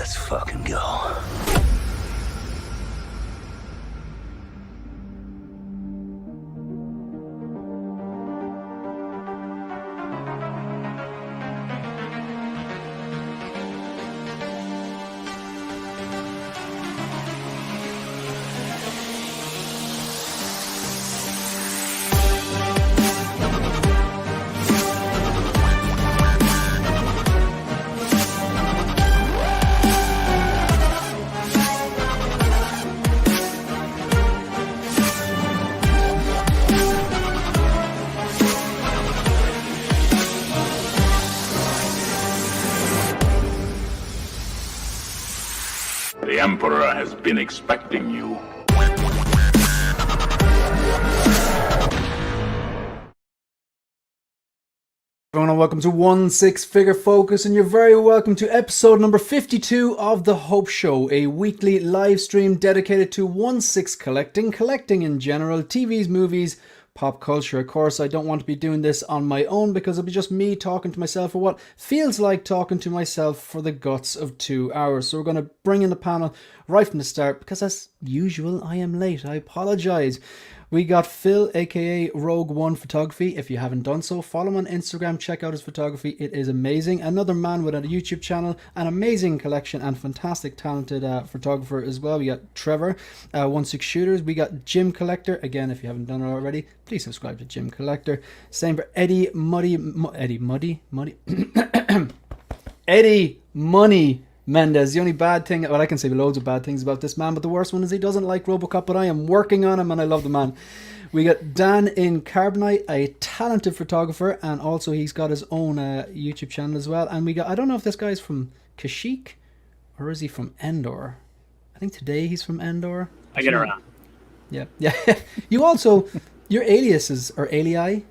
Let's fucking go. The Emperor has been expecting you. Everyone, and welcome to One Six Figure Focus, and you're very welcome to episode number 52 of The Hope Show, a weekly live stream dedicated to 1/6 collecting in general, TVs, movies, pop culture. Of course, I don't want to be doing this on my own because it'll be just me talking to myself for what feels like talking to myself for the guts of 2 hours. So we're going to bring in the panel right from the start because, as usual, I am late. I apologize. We got Phil, aka Rogue One Photography. If you haven't done so, follow him on Instagram, check out his photography. It is amazing. Another man with a YouTube channel, an amazing collection, and fantastic, talented photographer as well. We got Trevor, 1/6 Shooters. We got Jim Collector. Again, if you haven't done it already, please subscribe to Jim Collector. Same for Eddie Money Mendez. The only bad thing, well, I can say loads of bad things about this man, but the worst one is he doesn't like RoboCop, but I am working on him and I love the man. We got Dan in Carbonite, a talented photographer, and also he's got his own YouTube channel as well. And we got, I don't know if this guy's from Kashyyyk or is he from Endor? I think today he's from Endor. I get around. Yeah. You also, your aliases or alii?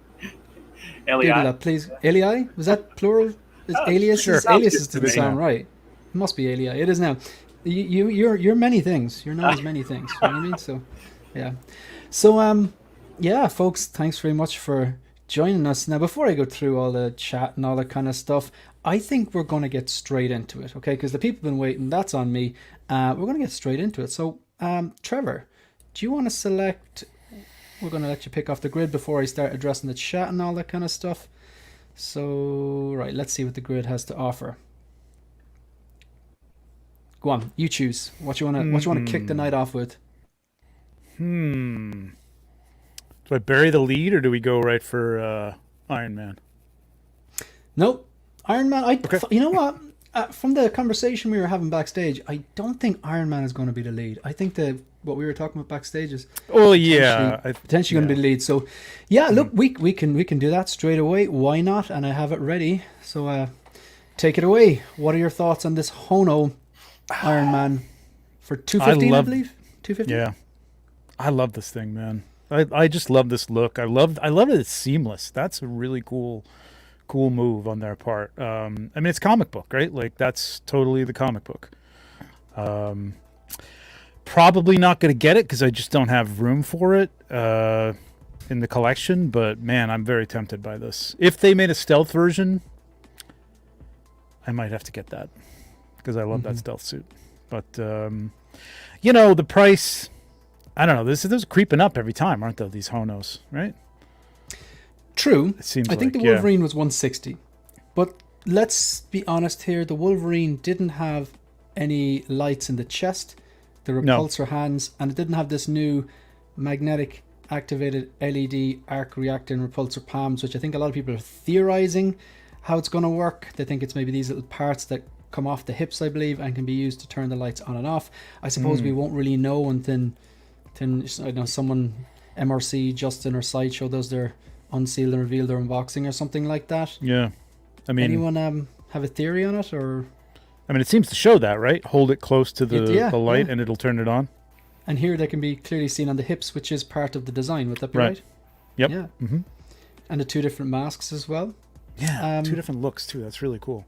Eli. That, please. Alii? Was that plural? Is aliases? Sure. Aliases didn't sound right. It must be alii. It is now. You're many things. You're known as many things. You know what I mean? So, yeah. So, yeah, folks, thanks very much for joining us. Now, before I go through all the chat and all that kind of stuff, I think we're going to get straight into it, okay? Because the people have been waiting. That's on me. We're going to get straight into it. So, Trevor, do you want to select... We're going to let you pick off the grid before I start addressing the chat and all that kind of stuff. So, right, let's see what the grid has to offer. Go on, you choose. What you want to kick the night off with? Do I bury the lead or do we go right for Iron Man? Nope. Iron Man, Okay. You know what? From the conversation we were having backstage, I don't think Iron Man is going to be the lead. I think what we were talking about backstage is potentially going to be the lead. So, yeah, look, we can do that straight away. Why not? And I have it ready. So, take it away. What are your thoughts on this Hono Iron Man for 215? I believe 250. Yeah, I love this thing, man. I just love this look. I love that it's seamless. That's a really cool move on their part. I mean, it's comic book, right? Like, that's totally the comic book. Probably not going to get it because I just don't have room for it in the collection. But man, I'm very tempted by this. If they made a stealth version, I might have to get that because I love that stealth suit. But you know, the price, I don't know. This is creeping up every time, aren't they? These Honos, right? True. It seems I think like, the Wolverine was 160, but let's be honest here. The Wolverine didn't have any lights in the chest, the repulsor hands, and it didn't have this new magnetic activated LED arc reactor and repulsor palms, which I think a lot of people are theorizing how it's going to work. They think it's maybe these little parts that come off the hips, I believe, and can be used to turn the lights on and off. I suppose we won't really know until I know someone, MRC, Justin, or Sideshow does their unsealed and revealed their unboxing or something like that. Yeah, I mean, anyone have a theory on it? Or I mean, it seems to show that, right? Hold it close to the light and it'll turn it on. And here they can be clearly seen on the hips, which is part of the design. Would that be right? Yep. Yeah. And the two different masks as well. Yeah, two different looks too. That's really cool.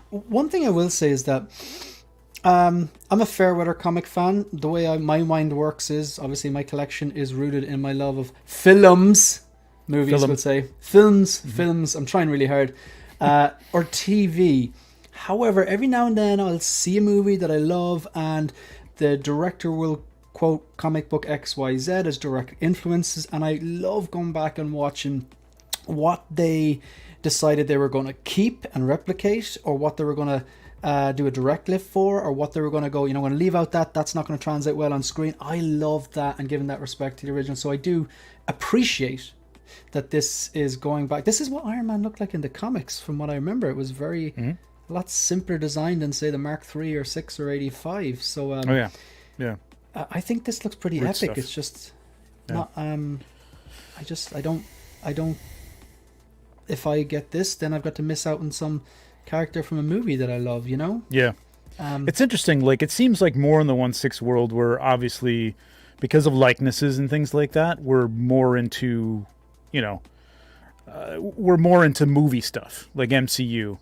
One thing I will say is that I'm a fair weather comic fan. The way my mind works is, obviously my collection is rooted in my love of films. Movies, we'll say. Films. I'm trying really hard. Or TV. However, every now and then I'll see a movie that I love and the director will quote comic book XYZ as direct influences, and I love going back and watching what they decided they were going to keep and replicate, or what they were going to do a direct lift for, or what they were going to go, I'm going to leave out that's not going to translate well on screen. I love that and giving that respect to the original. So I do appreciate that this is going back. This is what Iron Man looked like in the comics from what I remember. It was very a lot simpler design than say the Mark III or 6 or 85. So I think this looks pretty epic. Stuff. It's just not I don't if I get this, then I've got to miss out on some character from a movie that I love, Yeah. It's interesting. Like, it seems like more in the 1/6 world where obviously because of likenesses and things like that, we're more into, we're more into movie stuff like MCU.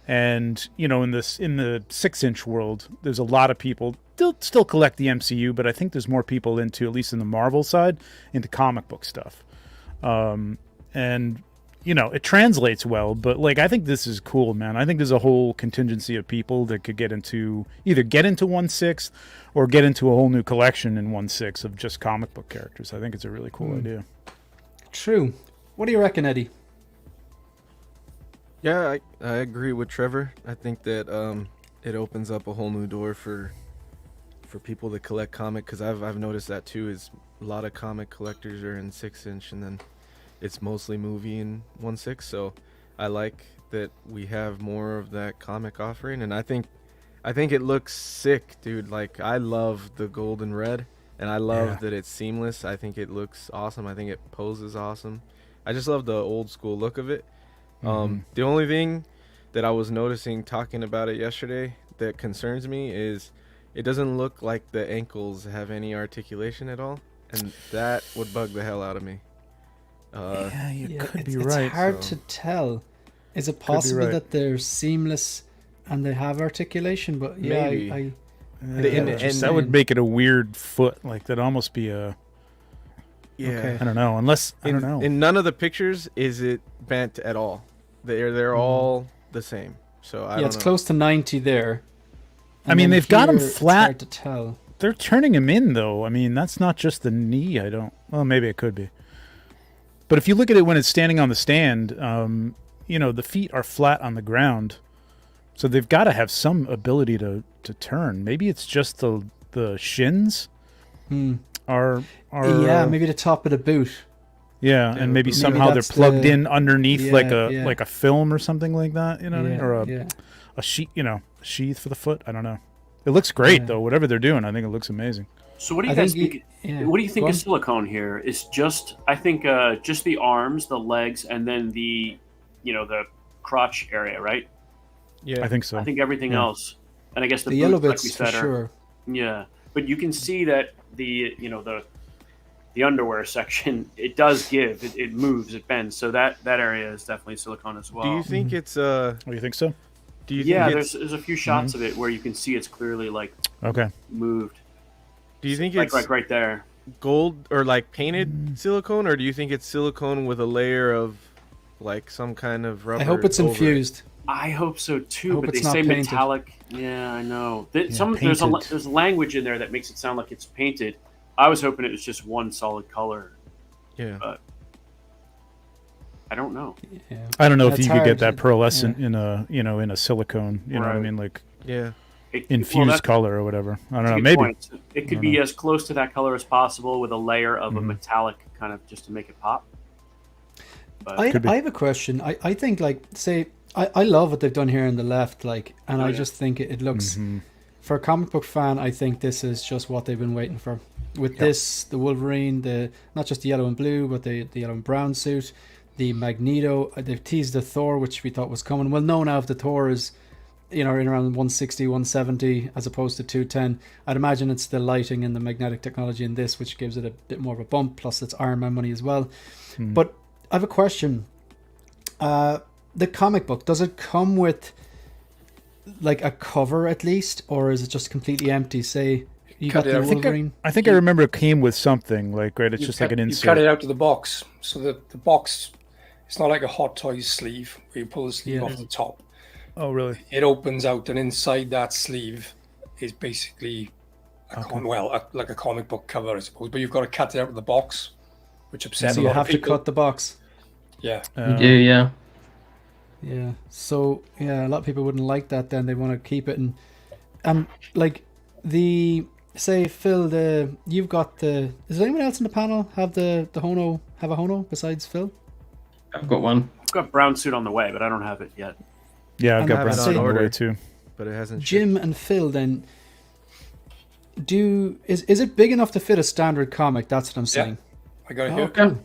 And, in the 6-inch world, there's a lot of people still collect the MCU, but I think there's more people into, at least in the Marvel side, into comic book stuff. And, it translates well, but like, I think this is cool, man. I think there's a whole contingency of people that could either get into 1/6 or get into a whole new collection in 1/6 of just comic book characters. I think it's a really cool idea. True. What do you reckon, Eddie? Yeah, I agree with Trevor. I think that it opens up a whole new door for people to collect comic, because I've noticed that too. Is a lot of comic collectors are in 6-inch, and then it's mostly movie in 1/6. So I like that we have more of that comic offering, and I think it looks sick, dude. Like, I love the gold and red, and I love that it's seamless. I think it looks awesome. I think it poses awesome. I just love the old school look of it. The only thing that I was noticing talking about it yesterday that concerns me is it doesn't look like the ankles have any articulation at all, and that would bug the hell out of me. You could be it's right. It's hard to tell. Is it possible that they're seamless and they have articulation? But yeah, maybe. That would make it a weird foot. Like, that'd almost be a... Yeah. Okay. I don't know. Unless, I don't know. In none of the pictures is it bent at all. They're all the same. So I don't know. It's close to 90 there. I mean, they've got them flat. It's hard to tell. They're turning him in, though. I mean, that's not just the knee. Well, maybe it could be. But if you look at it when it's standing on the stand, the feet are flat on the ground. So they've got to have some ability to turn. Maybe it's just the shins are maybe the top of the boot. Yeah, and maybe somehow they're plugged in underneath like a film or something like that, what I mean? Or a sheet, sheath for the foot. I don't know. It looks great though. Whatever they're doing, I think it looks amazing. So what do you guys think? What do you think of silicone here? It's just, I think, just the arms, the legs, and then the crotch area, right? Yeah, I think so. I think everything else, and I guess the yellow boots, bits like we said, for sure. Yeah, but you can see that the underwear section, it does give, it moves, it bends. So that area is definitely silicone as well. Do you think it's Oh, you think so? Do you think there's a few shots of it where you can see it's clearly like moved. Do you think like it's right there? Gold or like painted silicone, or do you think it's silicone with a layer of like some kind of rubber? I hope it's infused. I hope so too, but they it's say not painted. metallic. Yeah, I know. There's language in there that makes it sound like it's painted. I was hoping it was just one solid color. Yeah. But I don't know. Yeah. I don't know if you could get that pearlescent in a silicone, you know what I mean, like infused color or whatever. I don't know, maybe. Point. It could be as close to that color as possible with a layer of a metallic kind of just to make it pop. But I have a question. I think, like, say, I love what they've done here on the left, like, and I just think it looks, for a comic book fan, I think this is just what they've been waiting for. With this, the Wolverine, not just the yellow and blue, but the yellow and brown suit, the Magneto, they've teased the Thor, which we thought was coming. We'll know now if the Thor is, in around 160, 170, as opposed to 210. I'd imagine it's the lighting and the magnetic technology in this, which gives it a bit more of a bump, plus it's Iron Man money as well. But I have a question. The comic book, does it come with like a cover at least, or is it just completely empty? Say you got the Wolverine. I think I remember it came with something like it's just like an insert. You cut it out of the box, so the box, it's not like a Hot Toys sleeve where you pull the sleeve off the top. Oh, really? it opens out, and inside that sleeve is basically like a comic book cover, I suppose. But you've got to cut it out of the box, which upsets So a you lot have of to people. cut the box. Yeah, You do, yeah. Yeah. So yeah, a lot of people wouldn't like that. Then they want to keep it, and like say Phil, you've got the. Is there anyone else in the panel have a Hono besides Phil? I've got one. I've got brown suit on the way, but I don't have it yet. Yeah, I've And got have it Brent on on the order. way too. but it hasn't. Jim and Phil, then is it big enough to fit a standard comic? That's what I'm saying. I got it Oh, here. cool. That's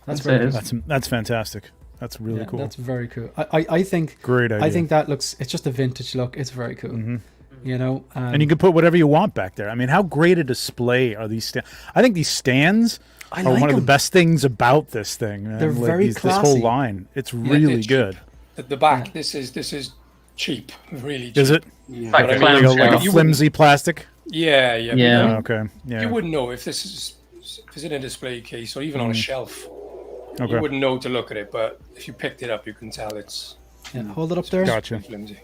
That's very it. cool. That's fantastic. That's really Yeah, cool. That's very cool. I think Great idea. I think that looks. It's just a vintage look. It's very cool. Mhm. You know, And you can put whatever you want back there. I mean, how great a display are these stands? I think these stands I are like one of the them. best things about this thing. Man. They're very This whole classy. line. It's really it's good. At the back, this is cheap, really cheap. Is it? Yeah. Like But I a mean, Like a, clown like a shell. You flimsy plastic? Yeah, yeah. Yeah. Oh, okay. Yeah. You wouldn't know if it's in a display case or even on a shelf. Okay. You wouldn't know to look at it, but if you picked it up, you can tell it's yeah, hold it up there. Gotcha. flimsy.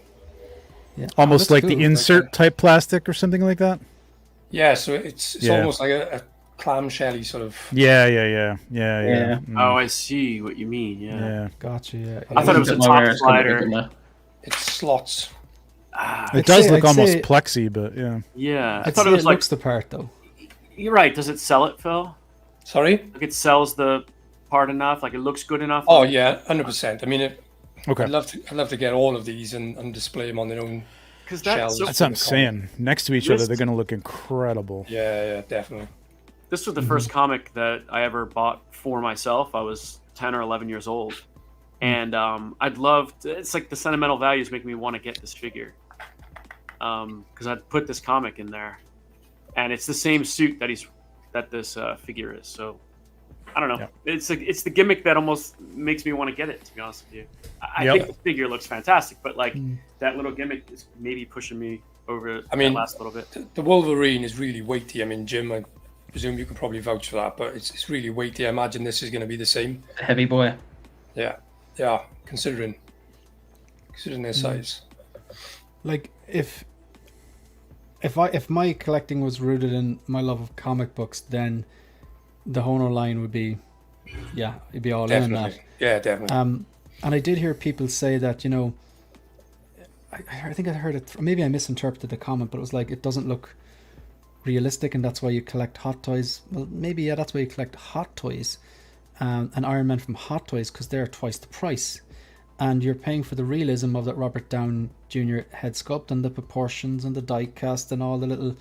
Yeah. Almost that's like cool. the insert type plastic or something like that? Yeah, so it's Yeah. almost like a clamshelly sort of. Yeah. Mm. Oh, I see what you mean. Yeah. Yeah. Gotcha. Yeah. I thought it was a Bit more top where it's got a bit slider. in there. It slots. Ah, It I'd does say- look I'd almost say- plexi, but yeah. yeah. I I'd thought say it was like. looks the part though. You're right. Does it sell it, Phil? Sorry? Like it sells the part enough? Like it looks good enough? Oh yeah, 100%. I mean, Okay. I'd love to get all of these and display them on their own. Because that's shells. so, That's what I'm saying. Next to each This- other, they're going to look incredible. Yeah, definitely. this was the first comic that I ever bought for myself. I was 10 or 11 years old. And I'd love to, it's like the sentimental values make me want to get this figure. Because I'd put this comic in there. And it's the same suit that this figure is. So I don't know. Yeah. It's the gimmick that almost makes me want to get it, to be honest with you. I Yep. think the figure looks fantastic, but like that little gimmick is maybe pushing me over I mean, that last little bit. The Wolverine is really weighty. I mean, Jim, I presume you can probably vouch for that, but it's really weighty. I imagine this is going to be the same. A heavy boy. Yeah, considering their size. Like if my collecting was rooted in my love of comic books, then the Hono line would be, yeah, it'd be all in on that. Definitely. Yeah, definitely. And I did hear people say that, you know, I think I heard it, maybe I misinterpreted the comment, but it was like, it doesn't look realistic and that's why you collect Hot Toys. Well, maybe, yeah, that's why you collect Hot Toys and Iron Man from Hot Toys, because they're twice the price. And you're paying for the realism of that Robert Downey Jr. head sculpt and the proportions and the die cast and all the little,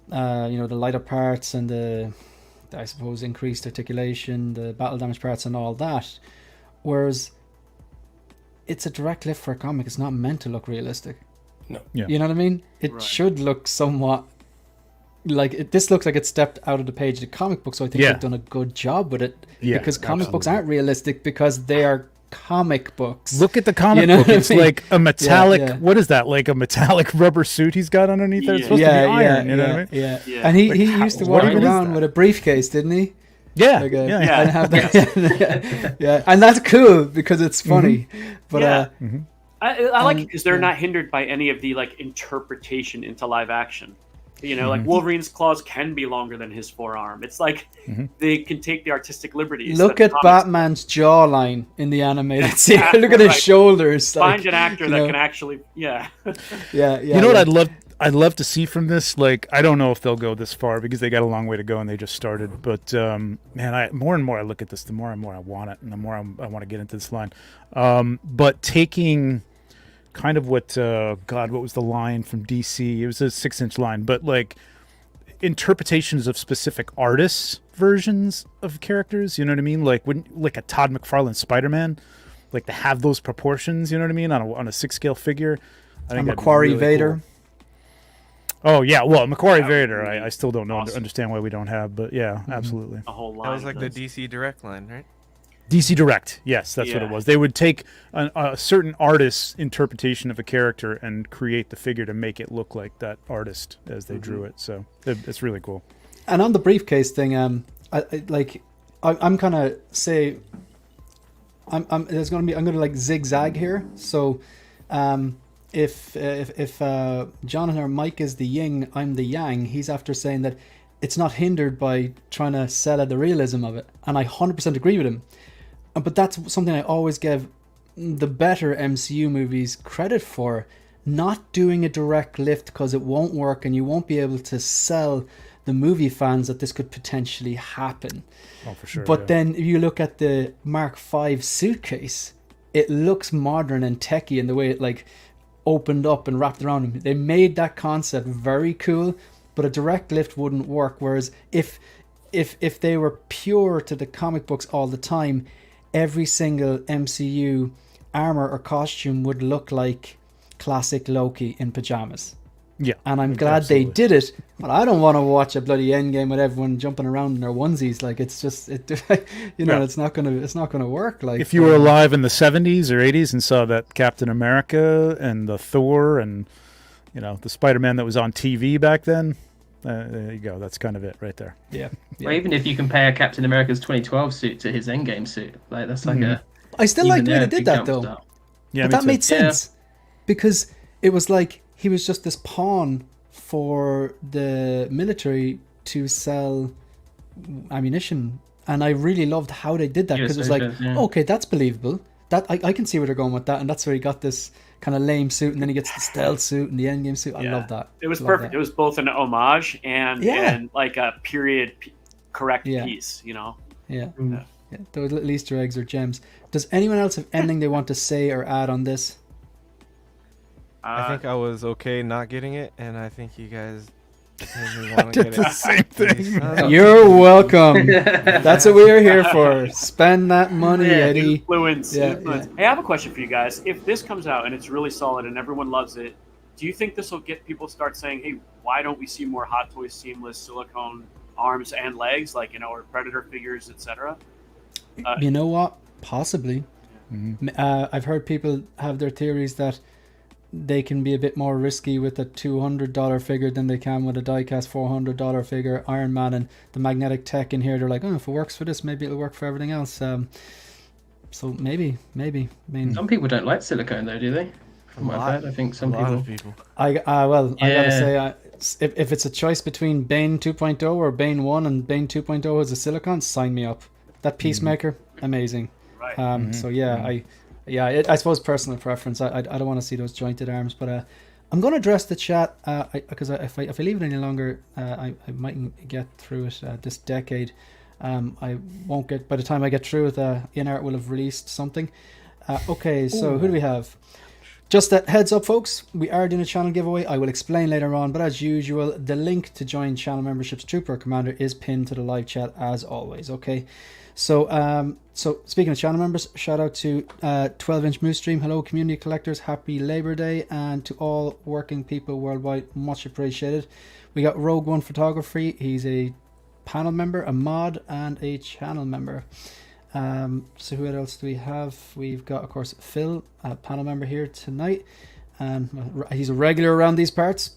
the lighter parts and the, I suppose, increased articulation, the battle damage parts and all that. Whereas it's a direct lift for a comic. It's not meant to look realistic. No. Yeah. You know what I mean? It Right. should look somewhat like it. This looks like it stepped out of the page of the comic book, so I think Yeah. they've done a good job with it. Yeah, because comic books absolutely. aren't realistic because they are comic books. Look at the comic You know book. what I It's mean? like a metallic. yeah. What is that? Like a metallic rubber suit he's got underneath there? It's supposed to be iron. You know what I mean? yeah. Yeah. And he Like, how- used to what walk even is around that? with a briefcase, didn't he? Yeah. Like yeah. and have that, yeah, and that's cool because it's funny. But Yeah. I like it And- because they're yeah. not hindered by any of the like interpretation into live action. You know, like Wolverine's claws can be longer than his forearm. It's like they can take the artistic liberties. look that at comics- Batman's jawline in the animated series. Look at his Right. shoulders. Like, Find an actor you that know, can actually, yeah. Yeah. You know what I'd love to see from this? Like, I don't know if they'll go this far because they got a long way to go and they just started. But man, more and more I look at this, the more and more I want it, and the more I want to get into this line. But taking kind of what what was the line from DC? It was a 6-inch line, but like interpretations of specific artists' versions of characters. You know what I mean? Like like a Todd McFarlane Spider-Man, like to have those proportions. You know what I mean on a 6-scale figure. I And that'd be Macquarie really Vader. cool. Oh yeah, well, Macquarie Vader, I still don't know awesome. understand why we don't have, but yeah, absolutely. A whole That line. was like of the those. DC Direct line, right? DC Direct, yes, that's what it Yeah. was. They would take a certain artist's interpretation of a character and create the figure to make it look like that artist as they drew it. So it's really cool. And on the briefcase thing, I'm kind of say, I'm going to like zigzag here. So If Jonathan or Mike is the yin, I'm the yang, he's after saying that it's not hindered by trying to sell the realism of it. And I 100% agree with him. But that's something I always give the better MCU movies credit for. Not doing a direct lift because it won't work and you won't be able to sell the movie fans that this could potentially happen. Oh, for sure. But then if you look at the Mark V suitcase, it looks modern and techy in the way it like opened up and wrapped around him. They made that concept very cool, but a direct lift wouldn't work. Whereas if they were pure to the comic books all the time, every single MCU armor or costume would look like classic Loki in pajamas. Yeah. And I'm glad absolutely. they did it, but I don't want to watch a bloody Endgame with everyone jumping around in their onesies. Like it's just, it's not gonna work. Like if you were alive in the 70s or 80s and saw that Captain America and the Thor and the Spider-Man that was on TV back then, there you go. That's kind of it right there. Yeah. Or even if you compare Captain America's 2012 suit to his Endgame suit, like that's like a. I still like the way they did that though. Yeah, but that made sense because it was like he was just this pawn for the military to sell ammunition, and I really loved how they did that because it was like, okay, that's believable. That I can see where they're going with that, and that's where he got this kind of lame suit, and then he gets the stealth suit and the Endgame suit. I love that. It was perfect. It was both an homage and like a period correct Yeah. piece. Yeah. Those little Easter eggs are gems. Does anyone else have anything they want to say or add on this? I think I was okay not getting it, and I think you guys made me want to get the it. same thing. You're welcome. That's what we're here for. Spend that money, Eddie. Influence. Yeah. Hey, I have a question for you guys. If this comes out and it's really solid and everyone loves it, do you think this will get people to start saying, hey, why don't we see more Hot Toys seamless silicone arms and legs, like, or Predator figures, etc.? You know what? Possibly. I've heard people have their theories that they can be a bit more risky with a $200 figure than they can with a diecast $400 figure Iron Man, and the magnetic tech in here, they're like, oh, if it works for this, maybe it'll work for everything else. So maybe. I mean, some people don't like silicone though, do they? From what I've heard, I think some people. I gotta say, if it's a choice between Bane 2.0 or Bane 1 and Bane 2.0 as a silicone, sign me up. That Peacemaker, amazing. Right. So I suppose personal preference. I don't want to see those jointed arms, but I'm going to address the chat because if I leave it any longer, I mightn't get through it this decade. I won't get, by the time I get through it, INART will have released something. Okay, so who do we have? Just a heads up, folks, we are doing a channel giveaway. I will explain later on, but as usual, the link to join channel memberships Trooper Commander is pinned to the live chat as always. Okay, so speaking of channel members, shout out to 12-inch Moose Stream. Hello, community collectors. Happy Labor Day, and to all working people worldwide, much appreciated. We got Rogue One Photography. He's a panel member, a mod, and a channel member. So who else do we have? We've got, of course, Phil, a panel member here tonight, and he's a regular around these parts.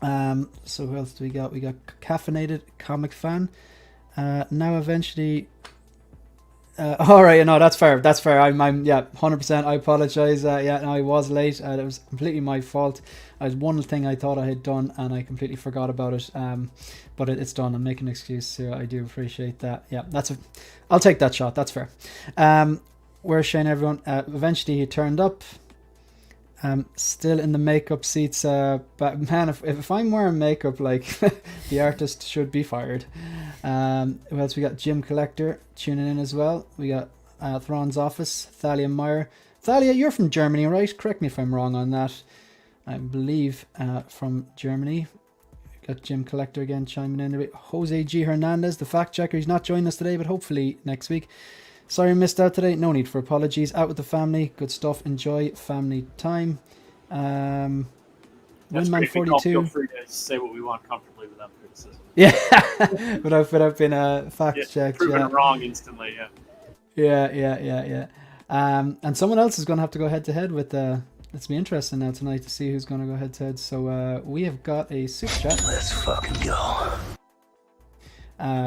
So who else do we got? We got Caffeinated Comic Fan. Now eventually. All right, no, that's fair. I'm 100%. I apologize. No, I was late. It was completely my fault. I had one thing I thought I had done, and I completely forgot about it. But it's done. I'm making an excuse, so I do appreciate that. Yeah, I'll take that shot. That's fair. Where's Shane, everyone? Eventually he turned up. Still in the makeup seats. But man, if I'm wearing makeup, like the artist should be fired. Who else we got? Jim Collector tuning in as well. We got Thrawn's Office, Thalia Meyer. Thalia, you're from Germany, right? Correct me if I'm wrong on that. I believe from Germany. Got Jim Collector again chiming in a bit. Jose G. Hernandez, the fact checker. He's not joining us today, but hopefully next week. Sorry I missed out today. No need for apologies. Out with the family. Good stuff. Enjoy family time. Windman 42. Feel free to say what we want comfortably without criticism. Yeah, without being fact checked. Proven wrong instantly. Yeah. And someone else is going to have to go head to head with. Let's be interesting now tonight to see who's going to go head to head. So we have got a super chat. Let's fucking go.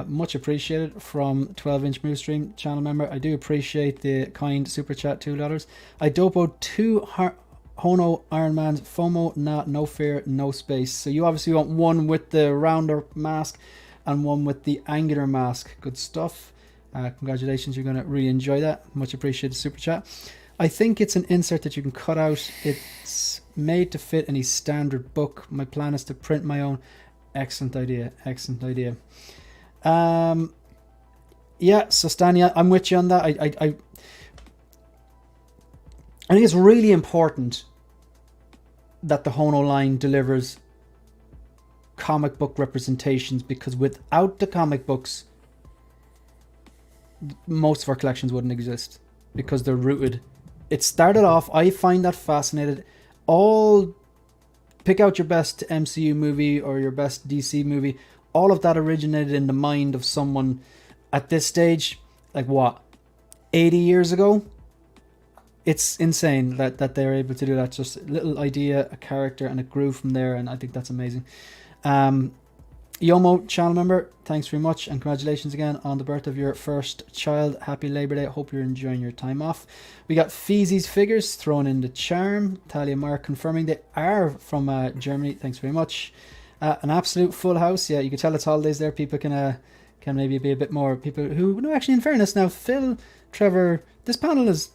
Much appreciated from 12-inch Moose Stream channel member. I do appreciate the kind super chat, $2. I dopoed 2 Hono Iron Man's FOMO, no fear, no space. So you obviously want one with the rounder mask and one with the angular mask. Good stuff. Congratulations, you're going to really enjoy that. Much appreciated super chat. I think it's an insert that you can cut out. It's made to fit any standard book. My plan is to print my own. Excellent idea. Excellent idea. Yeah, so Stania, I'm with you on that. I think it's really important that the Hono line delivers comic book representations, because without the comic books, most of our collections wouldn't exist, because they're rooted. It started off, I find that fascinating. Pick out your best MCU movie or your best DC movie. All of that originated in the mind of someone at this stage, like what, 80 years ago? It's insane that they're able to do that. Just a little idea, a character, and it grew from there, and I think that's amazing. Yomo, channel member, thanks very much, and congratulations again on the birth of your first child. Happy Labor Day. Hope you're enjoying your time off. We got Feezy's figures thrown in the charm. Talia Mark confirming they are from Germany. Thanks very much. An absolute full house. Yeah, you can tell it's holidays there. People can maybe be a bit more people who, no, actually, in fairness, now Phil, Trevor, this panel is,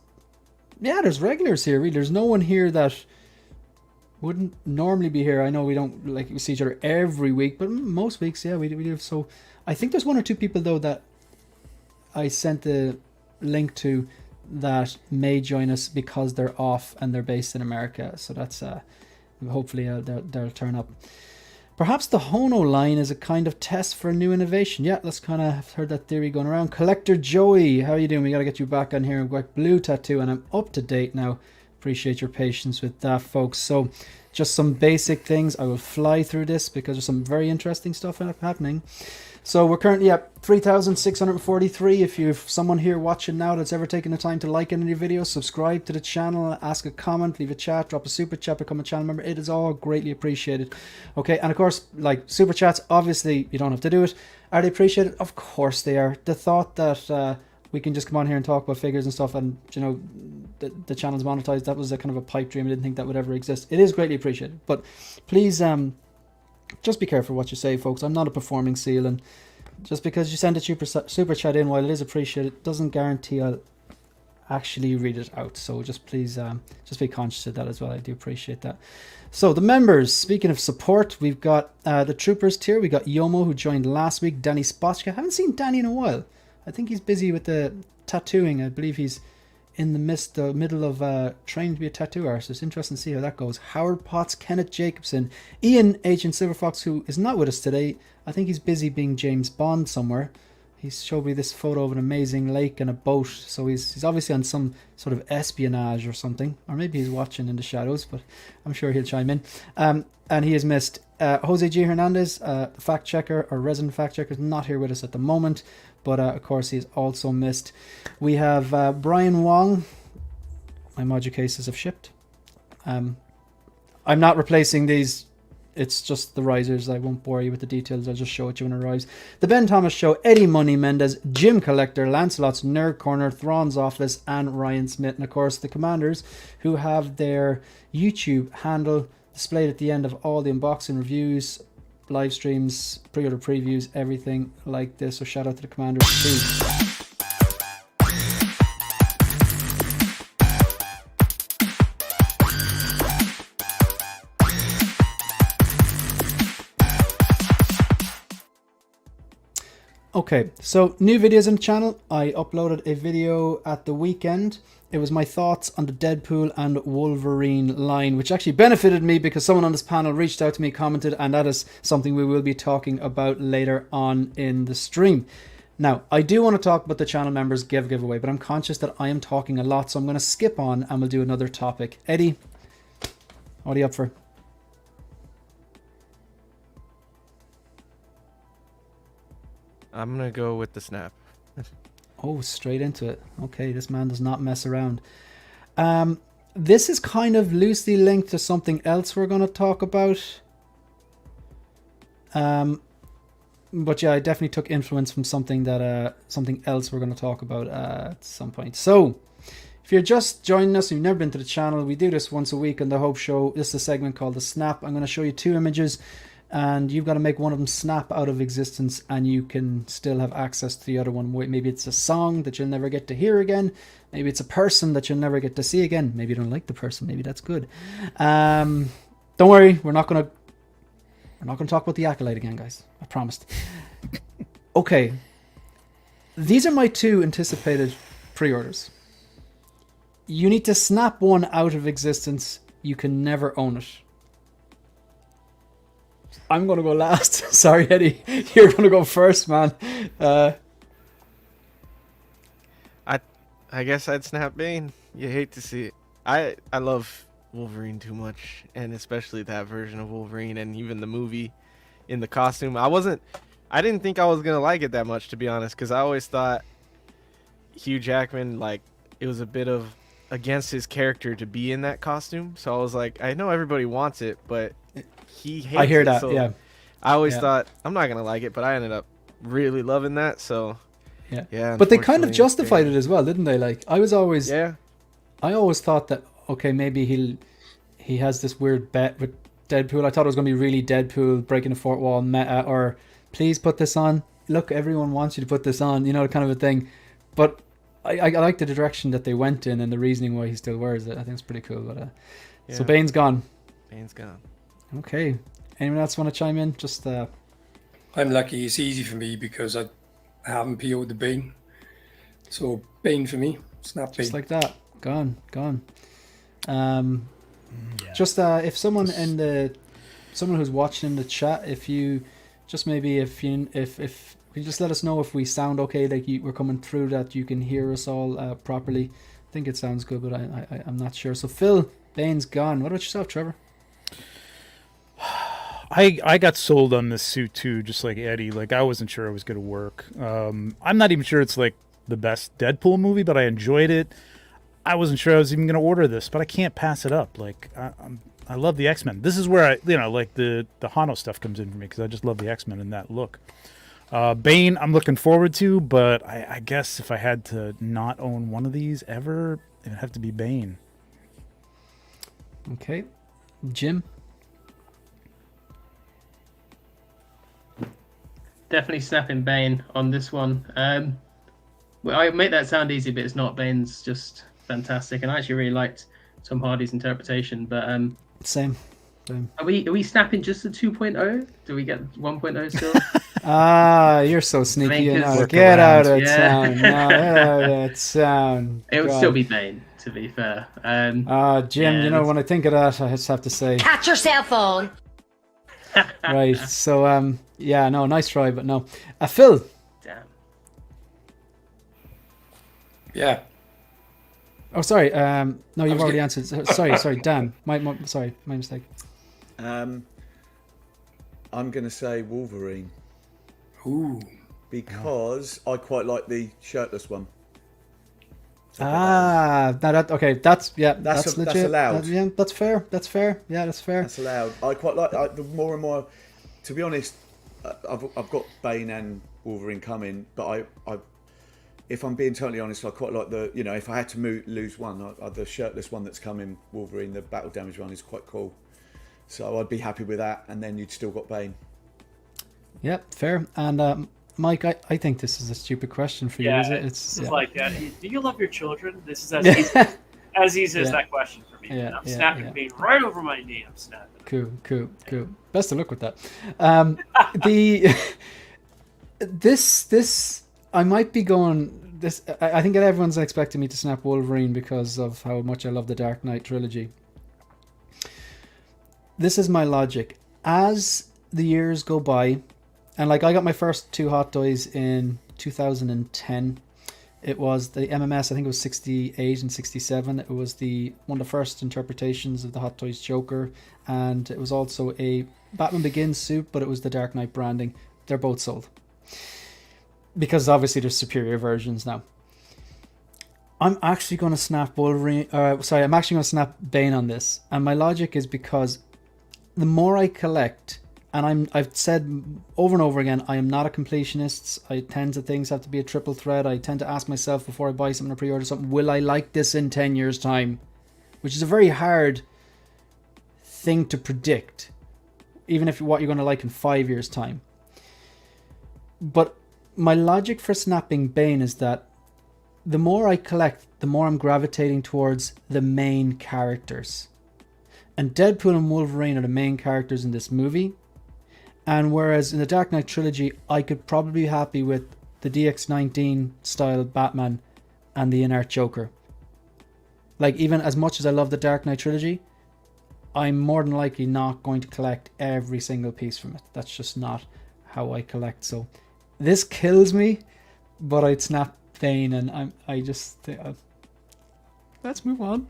yeah, there's regulars here. Really, there's no one here that wouldn't normally be here. I know we don't like we see each other every week, but most weeks, yeah, we do. So I think there's one or two people though that I sent the link to that may join us because they're off and they're based in America. So that's hopefully they'll turn up. Perhaps the Hono line is a kind of test for a new innovation. Yeah, let's kind of have heard that theory going around. Collector Joey, how are you doing? We got to get you back on here. I've got blue tattoo and I'm up to date now. Appreciate your patience with that, folks. So just some basic things. I will fly through this because there's some very interesting stuff happening. So we're currently at 3,643. If you've someone here watching now that's ever taken the time to like any of your videos, subscribe to the channel, ask a comment, leave a chat, drop a super chat, become a channel member, it is all greatly appreciated. Okay, and of course, like super chats, obviously you don't have to do it. Are they appreciated? Of course they are. The thought that we can just come on here and talk about figures and stuff, and you know the channel's monetized, that was a kind of a pipe dream. I didn't think that would ever exist. It is greatly appreciated, but please just be careful what you say, folks. I'm not a performing seal, and just because you send a super chat in, while it is appreciated, doesn't guarantee I'll actually read it out. So just please just be conscious of that as well. I do appreciate that. So the members, speaking of support, we've got the troopers tier. We got Yomo, who joined last week. Danny Spotchka, haven't seen Danny in a while. I think he's busy with the tattooing. I believe he's in the middle of training to be a tattoo artist. It's interesting to see how that goes. Howard Potts, Kenneth Jacobson, Ian, Agent Silverfox, who is not with us today. I think he's busy being James Bond somewhere. He showed me this photo of an amazing lake and a boat. So he's obviously on some sort of espionage or something. Or maybe he's watching in the shadows, but I'm sure he'll chime in. And he has missed Jose G. Hernandez, the fact checker or resident fact checker, is not here with us at the moment. But of course, he's also missed. We have Brian Wong. My module cases have shipped. I'm not replacing these. It's just the risers. I won't bore you with the details. I'll just show it to you when it arrives. The Ben Thomas Show, Eddie Money Mendez, Jim Collector, Lancelot's Nerd Corner, Thrawn's Office, and Ryan Smith. And of course, the commanders who have their YouTube handle displayed at the end of all the unboxing reviews, live streams, pre-order previews, everything like this. So shout out to the commanders too. Okay, so new videos on the channel. I uploaded a video at the weekend. It was my thoughts on the Deadpool and Wolverine line, which actually benefited me because someone on this panel reached out to me, commented, and that is something we will be talking about later on in the stream. Now, I do want to talk about the channel members giveaway, but I'm conscious that I am talking a lot, so I'm going to skip on and we'll do another topic. Eddie, what are you up for? I'm going to go with the snap. Oh, straight into it. Okay, this man does not mess around. This is kind of loosely linked to something else we're going to talk about. But yeah, I definitely took influence from something that something else we're going to talk about at some point. So, If you're just joining us and you've never been to the channel, we do this once a week on the Hope Show. This is a segment called The Snap. I'm going to show you 2 images, and you've got to make one of them snap out of existence, and you can still have access to the other one. Maybe it's a song that you'll never get to hear again. Maybe it's a person that you'll never get to see again. Maybe you don't like the person. Maybe that's good. Don't worry, we're not going to talk about the Acolyte again, guys. I promised. Okay. These are my 2 anticipated pre-orders. You need to snap one out of existence. You can never own it. I'm going to go last. Sorry, Eddie. You're going to go first, man. I guess I'd snap Bane. You hate to see it. I love Wolverine too much, and especially that version of Wolverine, and even the movie in the costume. I didn't think I was going to like it that much, to be honest, because I always thought Hugh Jackman, like, it was a bit of against his character to be in that costume. So I was like, I know everybody wants it, but he hates it. I hear that, so yeah. I always thought I'm not gonna like it, but I ended up really loving that. So yeah. But they kind of unfortunately, justified it as well, didn't they? Like, I always thought that, okay, maybe he has this weird bet with Deadpool. I thought it was gonna be really Deadpool breaking the fourth wall meta, or please put this on. Look, everyone wants you to put this on, you know, kind of a thing. But I like the direction that they went in and the reasoning why he still wears it. I think it's pretty cool. But so Bane's gone. Bane's gone. Okay. Anyone else want to chime in? Just I'm lucky. It's easy for me because I haven't PO'd the Bane. So Bane for me. Snap Bane. just like that. Gone. Just if someone who's watching in the chat, if you just maybe if you just let us know if we sound okay, like we're coming through, that you can hear us all properly. I think it sounds good, but I'm not sure. So Phil, Bane's gone. What about yourself, Trevor? I got sold on this suit too, just like Eddie. Like, I wasn't sure it was going to work. I'm not even sure it's like the best Deadpool movie, but I enjoyed it. I wasn't sure I was even going to order this, but I can't pass it up. Like, I love the X-Men. This is where like the Hono stuff comes in for me, because I just love the X-Men and that look. Bane, I'm looking forward to, but I guess if I had to not own one of these ever, it'd have to be Bane. Okay. Jim? Definitely snapping Bane on this one. Well, I make that sound easy, but it's not. Bane's just fantastic, and I actually really liked Tom Hardy's interpretation. But Same. are we snapping just the 2.0? Do we get 1.0 still? You're so sneaky. I mean, 'cause- Get out of Yeah. town. No, get out of that town. It would God. still be Bane, to be fair. Jim, yeah, you know, when I think of that, I just have to say, Catch your cell phone. right. So, yeah, no, nice try, but no. Phil. Damn. Yeah. Oh, sorry. No, you've was already get- answered. Sorry, Dan. My mistake. I'm going to say Wolverine Ooh. because I quite like the shirtless one. Okay. That's That's legit. allowed. Yeah, that's fair. Yeah, that's fair. That's allowed. I quite like the more and more. To be honest, I've got Bane and Wolverine coming, but I if I'm being totally honest, I quite like the, if I had to lose one, the shirtless one that's coming, Wolverine, the battle damage one, is quite cool. So I'd be happy with that, and then you'd still got Bane. Yep, fair. And Mike, I think this is a stupid question for you, is it? It's like, do you love your children? This is as easy as that question for me. Yeah, I'm snapping Bane right over my knee. I'm snapping. Cool. Best of luck with that. This I might be going. I think that everyone's expecting me to snap Wolverine because of how much I love the Dark Knight trilogy. This is my logic. As the years go by, and like I got my first 2 Hot Toys in 2010. It was the MMS, I think it was 68 and 67. It was one of the first interpretations of the Hot Toys Joker, and it was also a Batman Begins suit, but it was the Dark Knight branding. They're both sold. Because obviously there's superior versions now. I'm actually going to snap I'm actually going to snap Bane on this. And my logic is because the more I collect, And I've said over and over again, I am not a completionist. I tend to things have to be a triple threat. I tend to ask myself before I buy something or pre-order something, will I like this in 10 years' time? Which is a very hard thing to predict, even if what you're going to like in 5 years' time. But my logic for snapping Bane is that the more I collect, the more I'm gravitating towards the main characters. And Deadpool and Wolverine are the main characters in this movie. And whereas in the Dark Knight trilogy, I could probably be happy with the DX19 style Batman and the INART Joker. Like, even as much as I love the Dark Knight trilogy, I'm more than likely not going to collect every single piece from it. That's just not how I collect. So this kills me, but I'd snap Bane, and I just think, let's move on.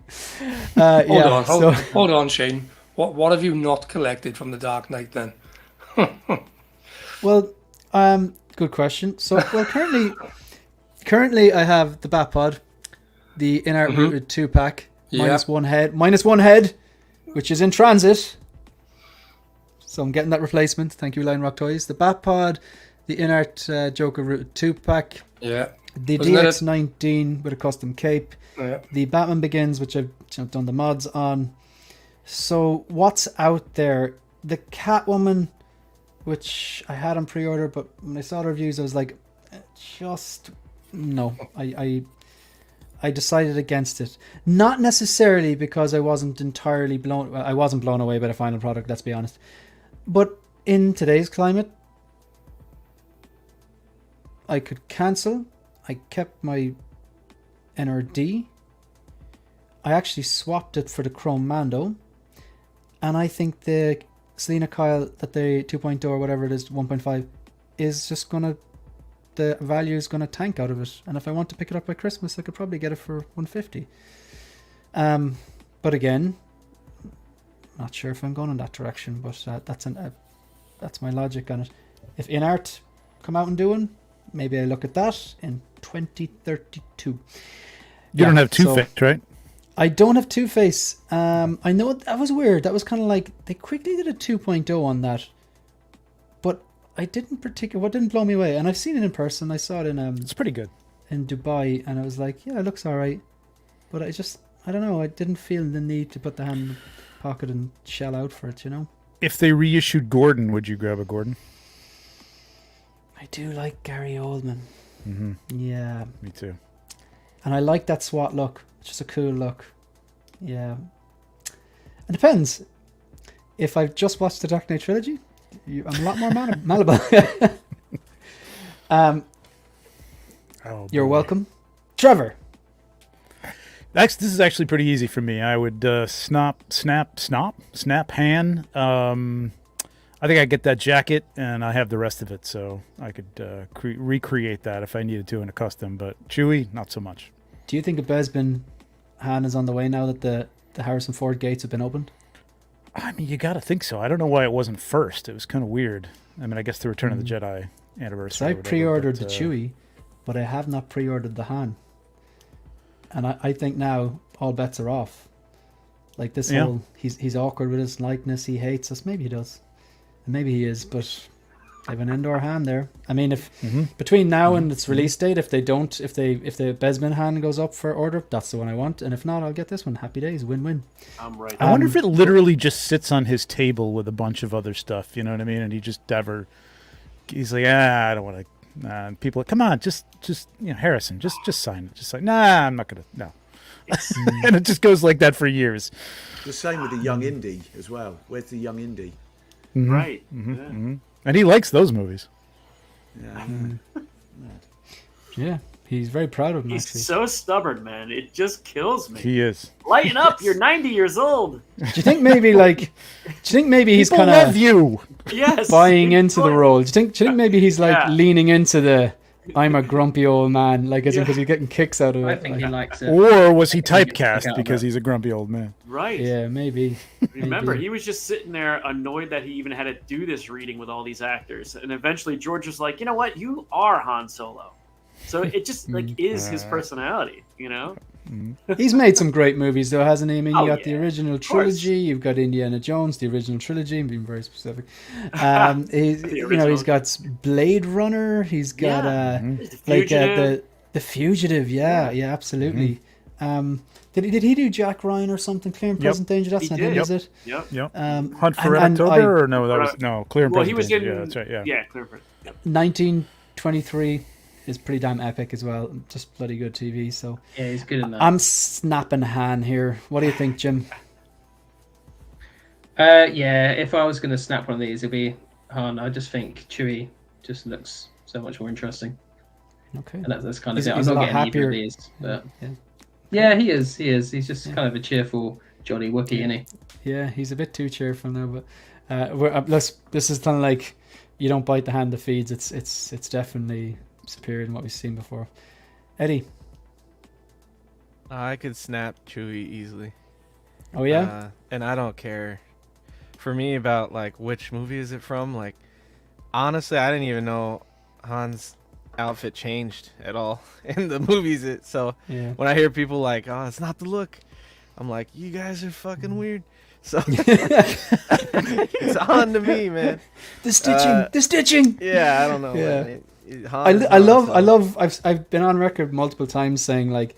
Hold on, Shane. What have you not collected from the Dark Knight then? Well, good question. So, well, currently I have the Batpod, the INART Rooted 2-pack, minus one head, which is in transit. So I'm getting that replacement. Thank you, Lion Rock Toys. The Batpod, the INART Joker Rooted 2-pack. Yeah. The DX19 with a custom cape. Yeah. The Batman Begins, which I've done the mods on. So what's out there? The Catwoman, which I had on pre-order, but when I saw the reviews, I was like, just no. I decided against it. Not necessarily because I wasn't blown away by the final product, let's be honest. But in today's climate, I could cancel. I kept my NRD. I actually swapped it for the Chrome Mando. And I think the Selena Kyle, that the 2.0 or whatever it is, 1.5, is just gonna, the value is gonna tank out of it. And if I want to pick it up by Christmas, I could probably get it for 150. But again, not sure if I'm going in that direction. But that's my logic on it. If INART come out and doing, maybe I look at that in 2032. You don't have Two-Face, right? I don't have Two-Face. I know that was weird. That was kind of like, they quickly did a 2.0 on that. But I didn't what didn't blow me away. And I've seen it in person. I saw it in it's pretty good. In Dubai, and I was like, yeah, it looks alright. But I don't know, I didn't feel the need to put the hand in the pocket and shell out for it, you know? If they reissued Gordon, would you grab a Gordon? I do like Gary Oldman. Mm-hmm. Yeah. Me too. And I like that SWAT look. It's just a cool look. Yeah. It depends. If I've just watched the Dark Knight trilogy, I'm a lot more malleable. You're welcome. Trevor. This is actually pretty easy for me. I would snap Han. I think I get that jacket, and I have the rest of it, so I could recreate that if I needed to in a custom. But Chewie, not so much. Do you think a Bespin Han is on the way now that the Harrison Ford gates have been opened? I mean, you got to think so. I don't know why it wasn't first. It was kind of weird. I mean, I guess the Return of the Jedi anniversary. So I pre-ordered the Chewie, but I have not pre-ordered the Han. And I think now all bets are off. Like this whole, he's awkward with his likeness. He hates us. Maybe he does. And maybe he is, but I have an indoor Han there. I mean, if between now and its release date, if the Bespin Han goes up for order, that's the one I want. And if not, I'll get this one. Happy days, win-win. I'm right. I wonder if it literally just sits on his table with a bunch of other stuff. You know what I mean? And he just he's like, I don't want to. And people are like, come on, just Harrison, just sign it. Just like, nah, I'm not gonna. No. And it just goes like that for years. The same with the young indie as well. Where's the young indie? Mm-hmm. Right. Mm-hmm. Yeah. Mm-hmm. And he likes those movies. Yeah. Yeah, he's very proud of him. He's actually. so stubborn, man. It just kills me. He is. Lighten up! You're 90 years old. Do you think maybe he's kind of you? Yes. Buying into the role? Do you think maybe he's like leaning into the I'm a grumpy old man, like as because he's getting kicks out of it? I think he likes it. Or was he typecast because he's a grumpy old man? Right. Yeah, maybe. Remember, maybe. he was just sitting there annoyed that he even had to do this reading with all these actors. And eventually George was like, you know what? You are Han Solo. So it just is his personality, you know? He's made some great movies, though, hasn't he? I mean, you Oh, got the yeah, original of course. trilogy. You've got Indiana Jones, the original trilogy. I'm being very specific. He's, The you know, he's original. got Blade Runner. He's got The like Fugitive. the Fugitive. Yeah, yeah, absolutely. Did he do Jack Ryan or something? Clear and Present Danger. That's He not did. him, is it? Yep. Yep. Um, Hunt for and- Red and October, or no? That was Clear and Well, Present he was Danger. in. Yeah, that's right. Yeah. Yeah, Clear and Present. Yep. 1923 is pretty damn epic as well. Just bloody good TV. So Yeah, he's good in that. I'm snapping Han here. What do you think, Jim? Yeah, if I was going to snap one of these, it'd be Han. I just think Chewie just looks so much more interesting. Okay. And that's kind of He's- it. I'm he's a not lot getting either happier. of these. But Yeah. yeah, he is. He is. He's just kind of a cheerful Johnny Wookiee, isn't he? Yeah, he's a bit too cheerful now, but this is kind of like you don't bite the hand that feeds. It's definitely superior than what we've seen before. Eddie. I could snap Chewie easily. Oh yeah. And I don't care. For me, about like which movie is it from? Like, honestly, I didn't even know Han's outfit changed at all in the movies. So Yeah. when I hear people like, "Oh, it's not the look," I'm like, "You guys are fucking weird." So it's on to me, man. The stitching. Yeah, I don't know. Yeah. Man. I love. I've been on record multiple times saying like,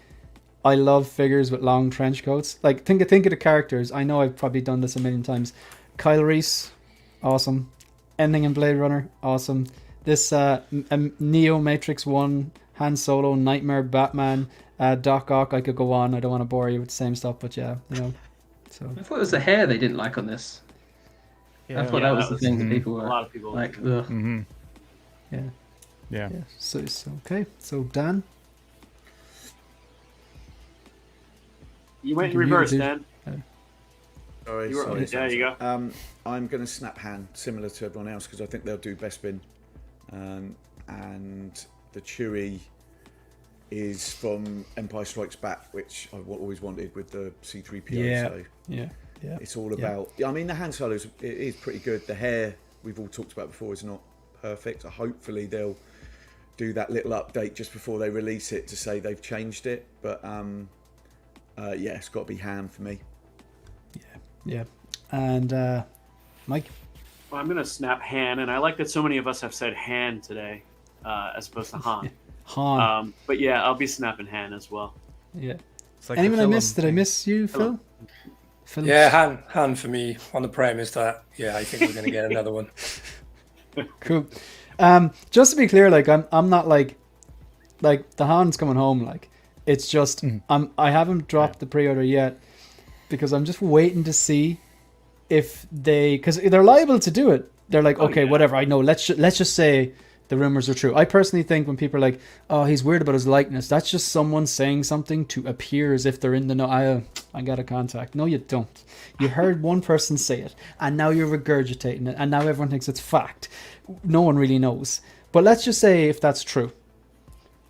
I love figures with long trench coats. Like think of the characters. I know I've probably done this a million times. Kyle Reese, awesome. Ending in Blade Runner, awesome. This Neo Matrix 1, Han Solo, Nightmare, Batman, Doc Ock. I could go on. I don't want to bore you with the same stuff, but yeah, you know. So I thought it was the hair they didn't like on this. I thought that was the thing that people were A lot of people like, do. ugh. Mm-hmm. yeah, Yeah. yeah. So okay. So Dan. You went in You reverse, did. Dan. Sorry, You were, sorry. there you go. I'm going to snap Han, similar to everyone else, because I think they'll do best bin. And the Chewie is from Empire Strikes Back, which I've always wanted with the C-3PO. Yeah. So Yeah. Yeah. it's all about. I mean, the Han Solo is pretty good. The hair we've all talked about before is not perfect. So hopefully they'll do that little update just before they release it to say they've changed it. But yeah, it's got to be Han for me. Yeah. And Mike. Well, I'm going to snap Han, and I like that so many of us have said Han today as opposed to Han. Han. But yeah, I'll be snapping Han as well. Yeah. It's like Anyone the I film missed? Did I thing. miss you, Phil? Phil? Yeah, Han for me on the premise that I think we're going to get another one. Cool. Just to be clear, like I'm not like the Han's coming home. Like it's just I haven't dropped the pre-order yet because I'm just waiting to see if because they're liable to do it. They're like, okay, whatever. I know. Let's just say the rumors are true. I personally think when people are like, oh, he's weird about his likeness, that's just someone saying something to appear as if they're in the know. I got a contact. No, you don't. You heard one person say it, and now you're regurgitating it, and now everyone thinks it's fact. No one really knows. But let's just say if that's true,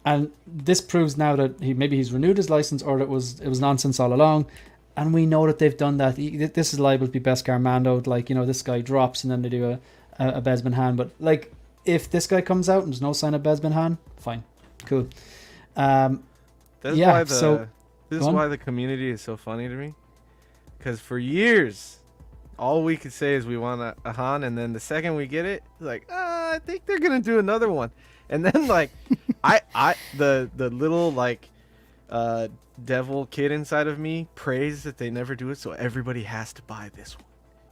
and this proves now that he's renewed his license, or it was nonsense all along, and we know that they've done that. This is liable to be Beskar Mando. Like, you know, this guy drops and then they do a Besman Han. But like, if this guy comes out and there's no sign of Besman Han, fine, cool. That's yeah, why so this is go on. why the community is so funny to me, because for years, all we could say is we want a Han, and then the second we get it, like, I think they're gonna do another one, and then like, the little like, devil kid inside of me prays that they never do it, so everybody has to buy this one.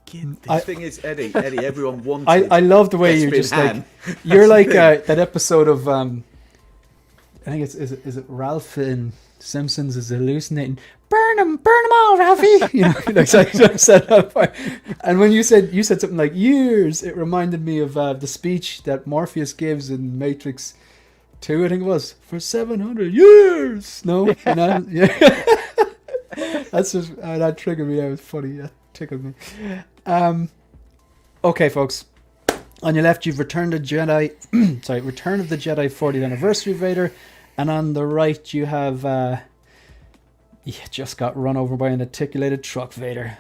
Get this. The thing is, Eddie, everyone wanted. I love the way Best you Bin just Han. like you're That's like the thing. that episode of I think is it Ralph in Simpsons is hallucinating. Burn them all, Ralphie. You know, like so I said that part. And when you said something like years, it reminded me of the speech that Morpheus gives in Matrix 2, I think it was, for 700 years. No, yeah. That's just that triggered me. That was funny. That tickled me. Okay, folks. On your left, you've Return of the Jedi. Return of the Jedi 40th anniversary Vader, and on the right, you have just got run over by an articulated truck Vader.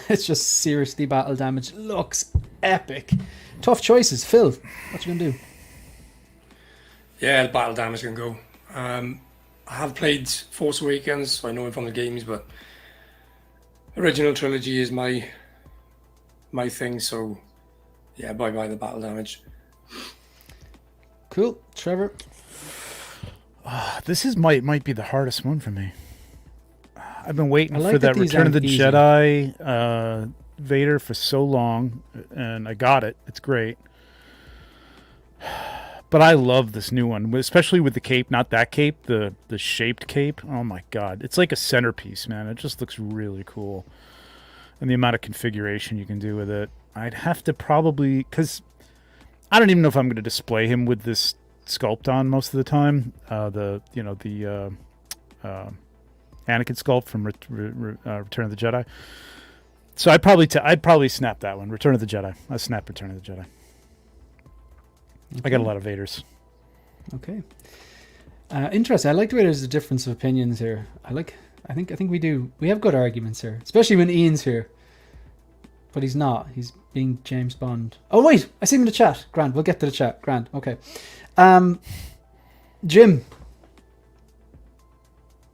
It's just seriously battle damage. Looks epic. Tough choices, Phil. What you gonna do? Yeah, the battle damage can go. I have played Force Awakens, so I know it from the games, but original trilogy is my thing. So yeah, bye bye the battle damage. Cool. Trevor? This might be the hardest one for me. I've been waiting I like for that that these Return of the aren't easy. Jedi Vader for so long, and I got it. It's great. But I love this new one, especially with the cape, not that cape, the shaped cape. Oh my god. It's like a centerpiece, man. It just looks really cool. And the amount of configuration you can do with it. I'd have to probably, because I don't even know if I'm going to display him with this sculpt on most of the time. The Anakin sculpt from Return of the Jedi. So I'd probably snap that one. Return of the Jedi. I snap Return of the Jedi. I got a lot of Vaders. Okay. Interesting. I like the way there's a difference of opinions here. I think we have good arguments here, especially when Ian's here. But he's not. He's being James Bond. Oh wait, I see him in the chat. Grand. We'll get to the chat. Grand. Okay. Jim.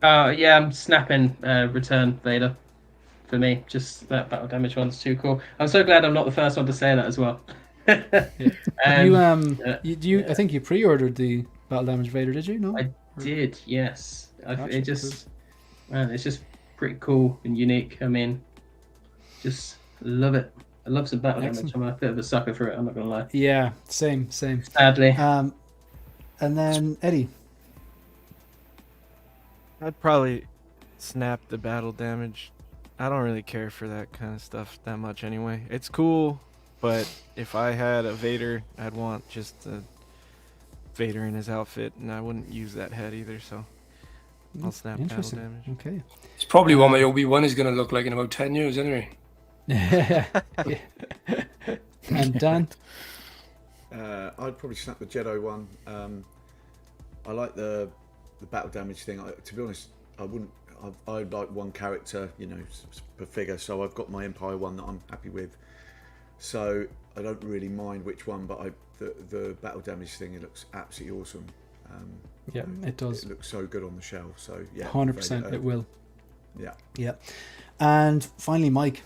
Yeah, I'm snapping Return Vader for me. Just that battle damage one's too cool. I'm so glad I'm not the first one to say that as well. I think you pre-ordered the battle damage Vader, did you? No, I did. Yes. Gotcha. It just, man, it's just pretty cool and unique. I mean, just love it. I love some battle damage. I'm a bit of a sucker for it. I'm not gonna lie. Yeah, same. Sadly. And then Eddie. I'd probably snap the battle damage. I don't really care for that kind of stuff that much anyway. It's cool, but if I had a Vader, I'd want just a Vader in his outfit, and I wouldn't use that head either, so I'll snap battle damage. Okay. It's probably what my Obi-Wan is going to look like in about 10 years anyway. And Dan? I'd probably snap the Jedi one. I like the battle damage thing. To be honest, I'd like one character, per figure. So I've got my Empire one that I'm happy with. So I don't really mind which one, but the battle damage thing, it looks absolutely awesome. Yeah, it does. It looks so good on the shelf. So yeah, 100% it will. Yeah. And finally, Mike.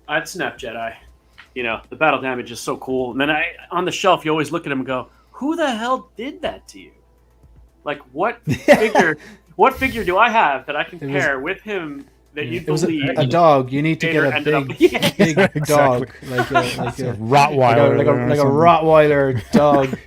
I'd snap Jedi. The battle damage is so cool. And then on the shelf, you always look at him and go, "Who the hell did that to you? Like, what figure? What figure do I have that I can pair with him that you believe?" It was a dog. You need to get a big dog, like a Rottweiler, like a Rottweiler dog,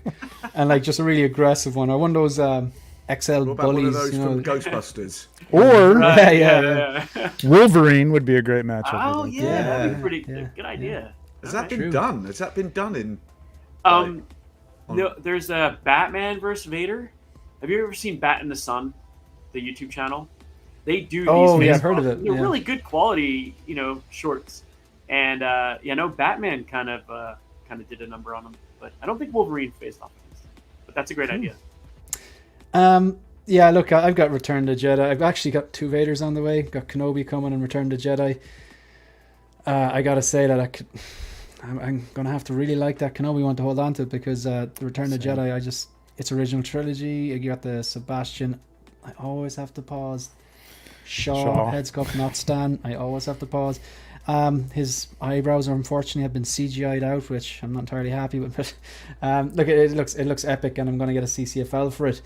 and just a really aggressive one, or one of those XL What about bullies. one of those from Ghostbusters? Or Yeah. Wolverine would be a great matchup. Oh with it. yeah, that'd be pretty good idea. Has that been done? Has that been done in? No, there's a Batman versus Vader. Have you ever seen Bat in the Sun, the YouTube channel? They do these. Oh yeah, I've heard of it. They're really good quality, shorts. And Batman kind of did a number on them, but I don't think Wolverine faced off against them. But that's a great idea. Yeah, look, I've got Return to Jedi. I've actually got two Vaders on the way. Got Kenobi coming and Return to Jedi. I gotta say that I'm gonna have to really like that Kenobi one to hold on to, because the Return to Jedi, it's original trilogy. You got the Sebastian. I always have to pause. Shaw. Heads up, not Stan. I always have to pause. His eyebrows unfortunately have been CGI'd out, which I'm not entirely happy with. But look, it looks epic, and I'm gonna get a CCFL for it.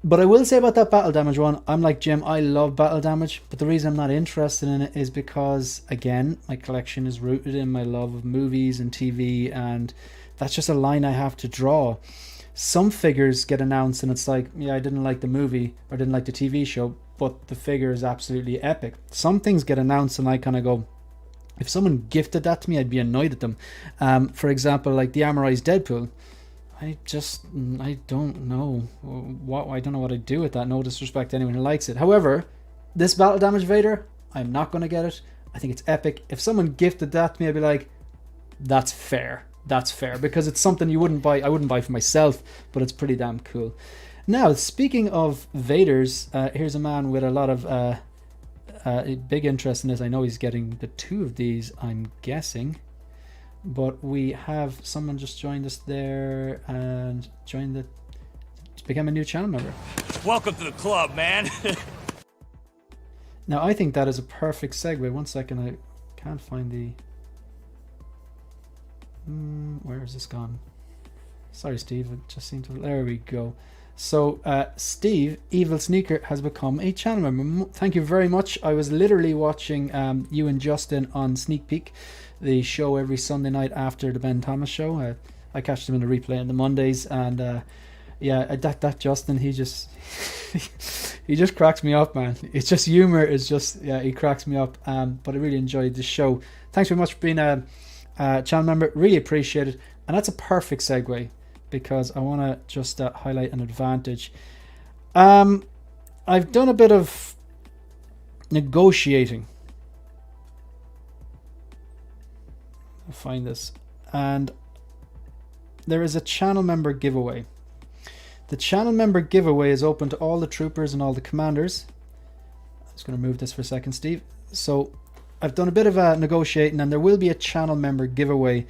But I will say about that battle damage one, I'm like Jim, I love battle damage, but the reason I'm not interested in it is because, again, my collection is rooted in my love of movies and TV, and that's just a line I have to draw. Some figures get announced and it's like, yeah, I didn't like the movie or didn't like the TV show, but the figure is absolutely epic. Some things get announced and I kind of go, if someone gifted that to me, I'd be annoyed at them. For example, like the Amorais Deadpool. I don't know what I'd do with that. No disrespect to anyone who likes it. However, this battle damage Vader, I'm not going to get it. I think it's epic. If someone gifted that to me, I'd be like, that's fair. That's fair, because it's something you wouldn't buy. I wouldn't buy for myself, but it's pretty damn cool. Now, speaking of Vaders, here's a man with a lot of big interest in this. I know he's getting the two of these, I'm guessing. But we have someone just joined us there and joined the become a new channel member. Welcome to the club, man. Now, I think that is a perfect segue. One second, I can't find the... where has this gone? Sorry, Steve, it just seemed to... There we go. So, Steve, Evil Sneaker, has become a channel member. Thank you very much. I was literally watching you and Justin on Sneak Peek, the show every Sunday night after the Ben Thomas show. I catch them in the replay on the Mondays, and yeah, that Justin, he just he just cracks me up, man. It's just humor is just, yeah, he cracks me up. But I really enjoyed the show. Thanks very much for being a channel member. Really appreciate it. And that's a perfect segue, because I want to just highlight an advantage. I've done a bit of negotiating. I'll find this, and there is a channel member giveaway. The channel member giveaway is open to all the troopers and all the commanders. I'm just going to move this for a second, Steve. So I've done a bit of negotiating, and there will be a channel member giveaway.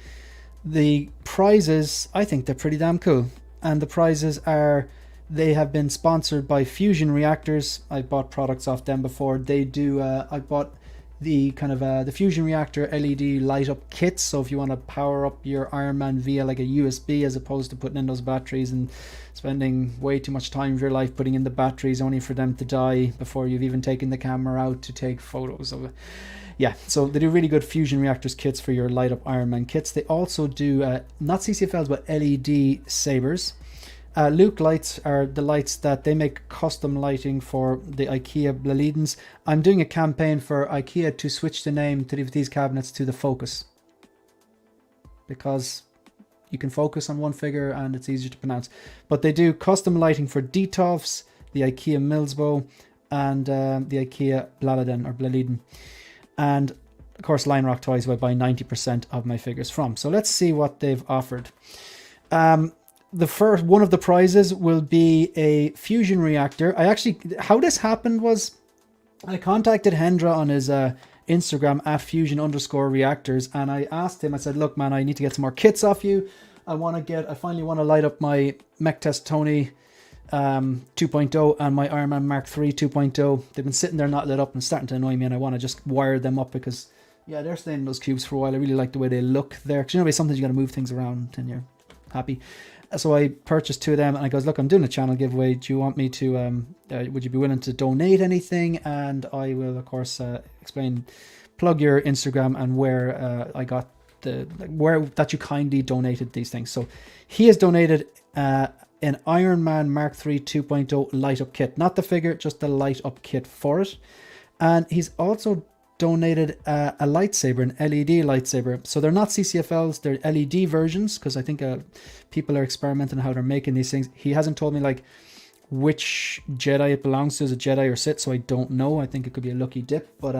The prizes, I think they're pretty damn cool. And the prizes are, they have been sponsored by Fusion Reactors. I bought products off them before. They do, I bought the kind of the Fusion Reactor LED light up kits. So if you want to power up your Iron Man via like a USB, as opposed to putting in those batteries and spending way too much time of your life putting in the batteries only for them to die before you've even taken the camera out to take photos of it. Yeah, so they do really good Fusion Reactors kits for your light up Iron Man kits. They also do not CCFLs but LED sabers. Luke lights are the lights that they make custom lighting for the IKEA Bladedens. I'm doing a campaign for IKEA to switch the name to these cabinets to the Focus, because you can focus on one figure and it's easier to pronounce. But they do custom lighting for Detolfs, the IKEA Millsbow, and the IKEA Bladeden or Bladeden. And of course, Line Rock Toys, where I buy 90% of my figures from. So let's see what they've offered. The first one of the prizes will be a Fusion Reactor. How this happened was, I contacted Hendra on his Instagram at Fusion_Reactors, and I asked him, I said, look, man, I need to get some more kits off you. I finally want to light up my Mech Test Tony 2.0 and my Iron Man Mark III 2.0. They've been sitting there not lit up and starting to annoy me, and I want to just wire them up, because yeah, they're staying in those cubes for a while. I really like the way they look there, because you know, sometimes you got to move things around and you're happy. So I purchased two of them, and I goes, look, I'm doing a channel giveaway. Do you want me to, would you be willing to donate anything? And I will, of course, plug your Instagram and where I got where that you kindly donated these things. So he has donated an Iron Man Mark III 2.0 light up kit, not the figure, just the light up kit for it. And he's also donated a lightsaber, an LED lightsaber. So they're not CCFLs, they're LED versions, because I think people are experimenting on how they're making these things. He hasn't told me like which Jedi it belongs to, is a Jedi or Sith, so I don't know. I think it could be a lucky dip, but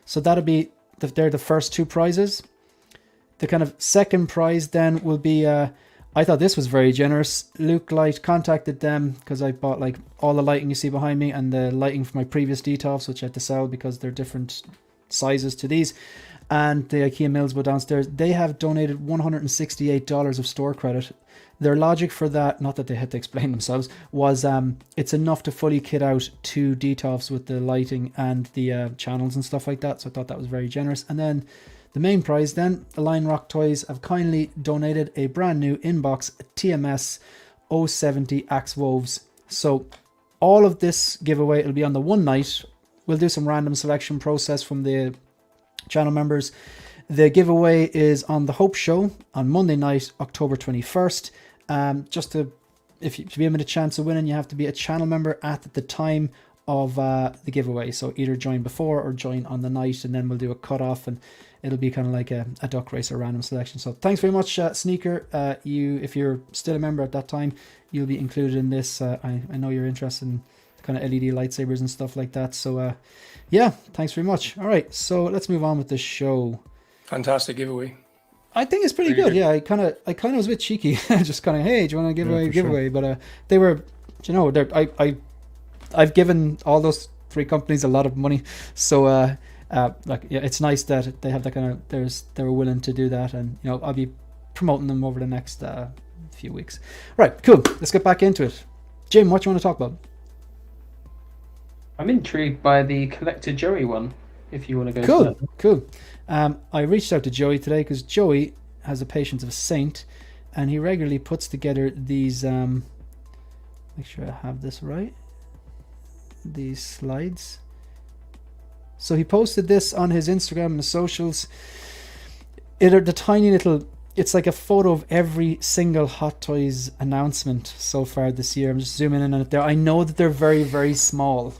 so that'll be they're the first two prizes. The kind of second prize then will be I thought this was very generous. Luke Light contacted them because I bought like all the lighting you see behind me and the lighting for my previous Detolfs, which I had to sell because they're different sizes to these, and the IKEA Millsbow downstairs. They have donated $168 of store credit. Their logic for that, not that they had to explain themselves, was it's enough to fully kit out two Detolfs with the lighting and the channels and stuff like that. So I thought that was very generous. And then the main prize then, Line Rock Toys have kindly donated a brand new inbox TMS 070 Axe Woves. So all of this giveaway, it'll be on the one night. We'll do some random selection process from the channel members. The giveaway is on the Hope Show on Monday night, October 21st. Just to be given a chance of winning, you have to be a channel member at the time of the giveaway. So either join before or join on the night, and then we'll do a cutoff, and it'll be kind of like a duck race or random selection. So thanks very much, Sneaker. If you're still a member at that time, you'll be included in this. I know you're interested in kind of LED lightsabers and stuff like that. So yeah, thanks very much. All right, so let's move on with the show. Fantastic giveaway. I think it's pretty good. Yeah, I kind of was a bit cheeky, just kind of, hey, do you want to give away a giveaway? Sure. But they were, you know, I've given all those three companies a lot of money, so like, yeah, it's nice that they have that kind of, they were willing to do that, and you know, I'll be promoting them over the next few weeks. Right, cool. Let's get back into it. Jim, what do you want to talk about? I'm intrigued by the Collector Joey one, if you want to go Cool, to that. cool. I reached out to Joey today because Joey has the patience of a saint, and he regularly puts together these. Make sure I have this right. These slides. So he posted this on his Instagram and his socials. It are the tiny little. It's like a photo of every single Hot Toys announcement so far this year. I'm just zooming in on it there. I know that they're very, very small,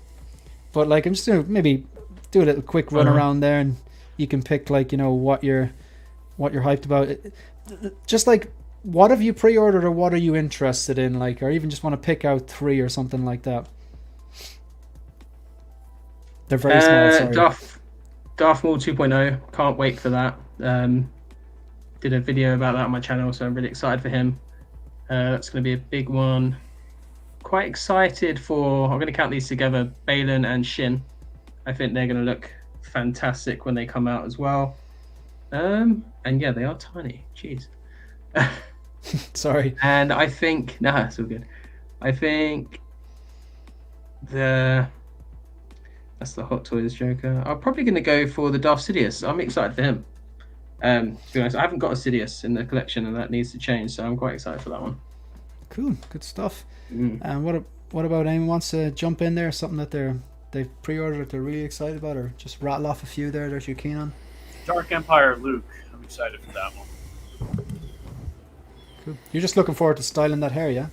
but like I'm just gonna maybe do a little quick run around there, and you can pick like what you're hyped about. Just like what have you pre-ordered or what are you interested in, like, or even just want to pick out 3 or something like that. They're very small. Sorry. Darth Maul 2.0. Can't wait for that. Did a video about that on my channel, so I'm really excited for him. That's going to be a big one. Quite excited for, I'm going to count these together, Balin and Shin. I think they're going to look fantastic when they come out as well. And yeah, they are tiny. Jeez. Sorry. And I think, it's all good. I think that's the Hot Toys Joker. I'm probably going to go for the Darth Sidious. I'm excited for him. To be honest, I haven't got a Sidious in the collection, and that needs to change. So I'm quite excited for that one. Cool, good stuff. And what about anyone wants to jump in there? Something that they've pre-ordered that they're really excited about, or just rattle off a few there that you're keen on? Dark Empire Luke. I'm excited for that one. Cool. You're just looking forward to styling that hair, yeah?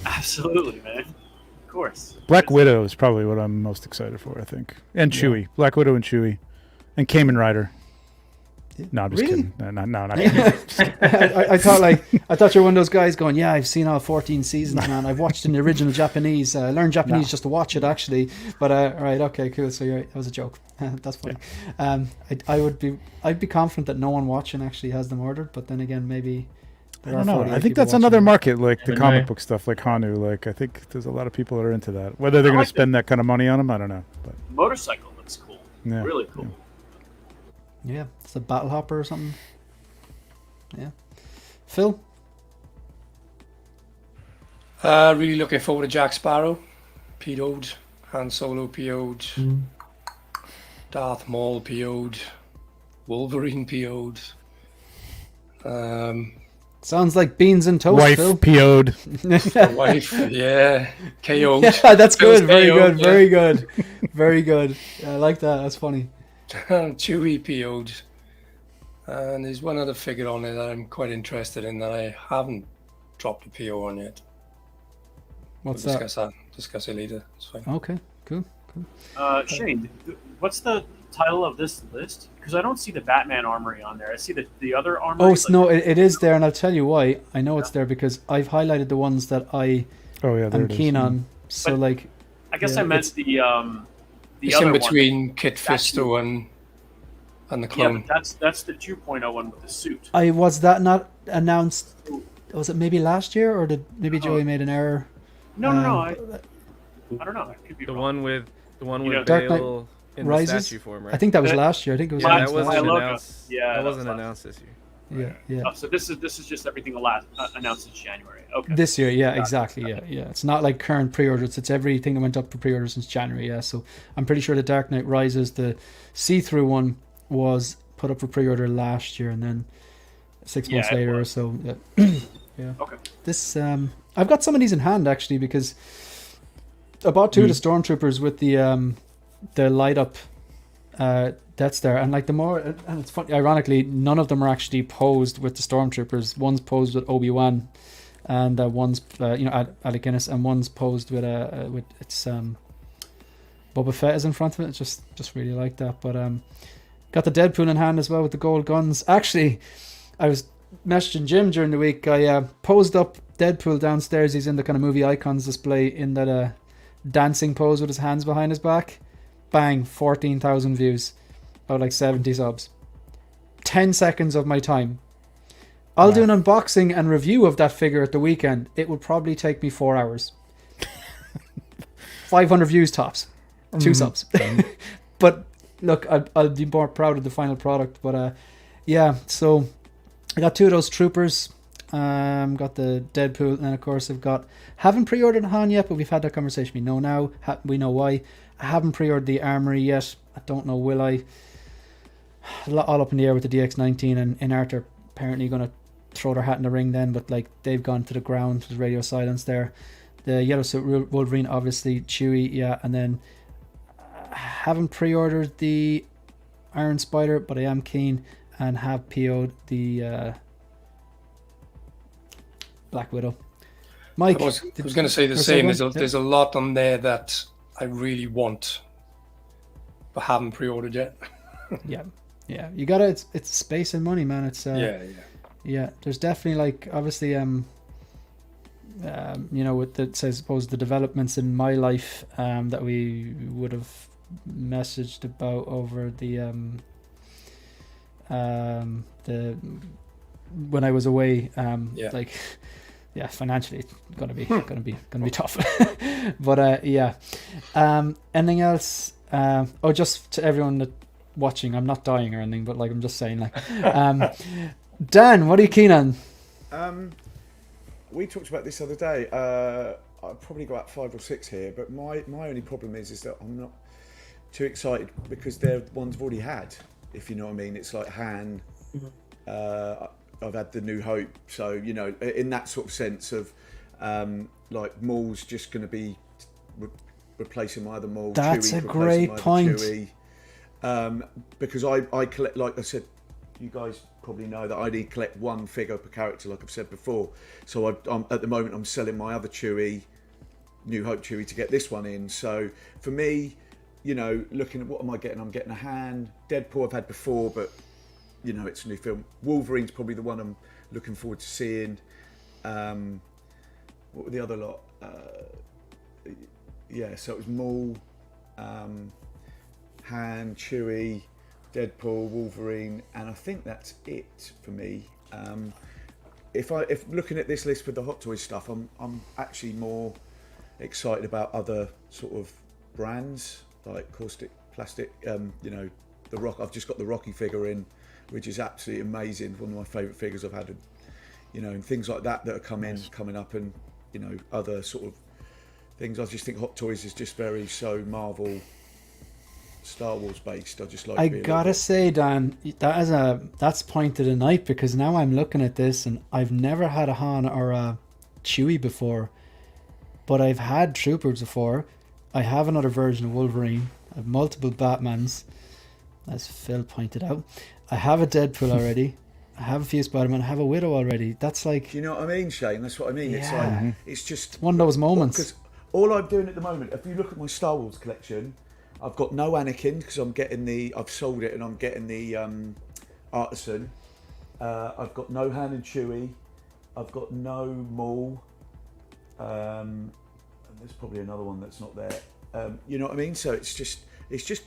Absolutely, man. Of course. Black Widow is probably what I'm most excited for, I think. And Chewie. Black Widow and Chewie. And Kamen Rider. No, I'm just Really? kidding. No, not kidding. I thought you're one of those guys going, yeah, I've seen all 14 seasons, man. I've watched in the original Japanese. I learned Japanese just to watch it, actually. But right, okay, cool. So that was a joke. That's funny. I'd be confident that no one watching actually has them ordered. But then again, maybe. I don't know. I think that's another market, like the comic book stuff, like HONO. Like I think there's a lot of people that are into that. Whether they're going to spend that kind of money on them, I don't know. But motorcycle looks cool. Yeah, really cool. Yeah, it's a battle hopper or something. Yeah. Phil? Really looking forward to Jack Sparrow. PO'd. Han Solo PO'd. Darth Maul PO'd. Wolverine PO'd. Sounds like beans and toast, wife Phil. PO'd. Wife, yeah. KO'd. Yeah, that's good. Very KO'd, good. yeah. Very good. Very good. I like that. That's funny. Chewie PO'd. And there's one other figure on there that I'm quite interested in that I haven't dropped a PO on yet. What's We'll that? discuss it later. It's fine. Okay, cool. Shane, what's the title of this list? Because I don't see the Batman armory on there. I see the other armory. Oh, no, it is there, and I'll tell you why. I know it's there because I've highlighted the ones that I am keen on. So, But like, I guess yeah, I meant the It's other in one. between Kit Fisto and the Yeah, clone. but that's the 2.0 one with the suit. was that not announced? Was it maybe last year, or did maybe Joey made an error? No. I don't know. It could be The wrong. one with Dark Knight Bale in Rises? the statue form, right? I think that was last year. I think it was yeah, announced that wasn't last year. announced. Yeah, that that wasn't was announced this year. Yeah. Oh, so this is just everything announced in January. Okay. This year, yeah, exactly, yeah. It's not like current pre-orders. It's everything that went up for pre-order since January, yeah. So I'm pretty sure the Dark Knight Rises, the see-through one, was put up for pre-order last year, and then 6 months it later or was. so. Yeah. Okay. This I've got some of these in hand actually because I bought 2 of the Stormtroopers with the light up Death Star, and like and it's funny, ironically, none of them are actually posed with the Stormtroopers. One's posed with Obi-Wan, and one's Alec Guinness, and one's posed with it's Boba Fett is in front of it. It's just really like that. But got the Deadpool in hand as well with the gold guns. Actually, I was messaging Jim during the week. I posed up Deadpool downstairs. He's in the kind of movie icons display in that dancing pose with his hands behind his back. Bang, 14,000 views. About like 70 subs. 10 seconds of my time. I'll do an unboxing and review of that figure at the weekend. It would probably take me 4 hours. 500 views tops. 2 subs. But look, I'll be more proud of the final product. But yeah, so I got 2 of those troopers. Got the Deadpool, and of course I've got, haven't pre-ordered Han yet, but we've had that conversation. We know now, we know why. I haven't pre-ordered the Armory yet. I don't know, will I? All up in the air with the DX19, and INART are apparently going to throw their hat in the ring then, but like they've gone to the ground with radio silence there. The Yellow Suit Wolverine, obviously, Chewie, yeah, and then I haven't pre-ordered the Iron Spider, but I am keen and have PO'd the Black Widow. Mike, I was going to say the same. There's a lot on there that I really want, but haven't pre-ordered yet. yeah. You gotta. It's space and money, man. It's yeah. There's definitely like obviously you know, with the, I suppose the developments in my life that we would have messaged about over the when I was away, like financially it's gonna be tough. But anything else? Just to everyone that watching, I'm not dying or anything, but like I'm just saying, like Dan, what are you keen on? We talked about this the other day. I've probably got 5 or 6 here, but my only problem is that I'm not too excited because they're ones I've already had, if you know what I mean. It's like Han, I've had the New Hope, so you know, in that sort of sense of like Maul's just going to be replacing my other Maul. That's Chewie a great point. Chewie, because I collect, like I said, you guys probably know that I only collect one figure per character, like I've said before. So I'm at the moment I'm selling my other Chewie, New Hope Chewie, to get this one in. So for me, you know, looking at what am I getting, I'm getting a Han. Deadpool I've had before, but you know, it's a new film. Wolverine's probably the one I'm looking forward to seeing. What were the other lot? So it was Maul, Han, Chewie, Deadpool, Wolverine, and I think that's it for me. If looking at this list with the Hot Toys stuff, I'm actually more excited about other sort of brands like Caustic Plastic. You know, the Rock. I've just got the Rocky figure in, which is absolutely amazing. One of my favourite figures I've had. You know, and things like that are coming up, and you know, other sort of things. I just think Hot Toys is just very so Marvel, Star Wars based. I just like. I gotta say, Dan, that's point of the night, because now I'm looking at this and I've never had a Han or a Chewie before, but I've had Troopers before. I have another version of Wolverine. I have multiple Batmans, as Phil pointed out. I have a Deadpool already. I have a few Spider-Man. I have a Widow already. That's like. Do you know what I mean, Shane? That's what I mean. It's like it's just one of those moments. Because all I'm doing at the moment, if you look at my Star Wars collection, I've got no Anakin because I've sold it and I'm getting the Artisan. I've got no Han and Chewie. I've got no Maul. And there's probably another one that's not there. You know what I mean? So it's just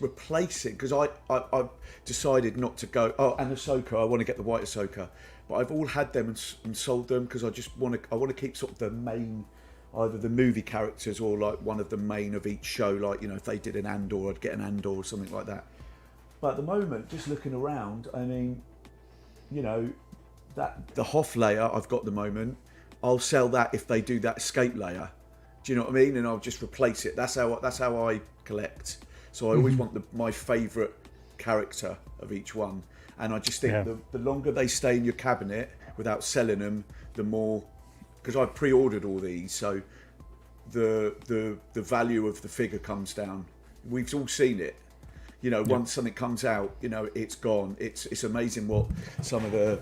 replacing, because I've decided not to go. Oh, and Ahsoka, I want to get the white Ahsoka, but I've all had them and sold them because I want to keep sort of the main, either the movie characters or like one of the main of each show. Like, you know, if they did an Andor, I'd get an Andor or something like that. But at the moment, just looking around, I mean, you know, that the Hoth layer I've got at the moment, I'll sell that if they do that escape layer. Do you know what I mean? And I'll just replace it. That's how I collect. So I always want my favourite character of each one. And I just think the longer they stay in your cabinet without selling them, the more, because I've pre-ordered all these, so the value of the figure comes down. We've all seen it. You know, once something comes out, you know, it's gone. It's amazing what some of the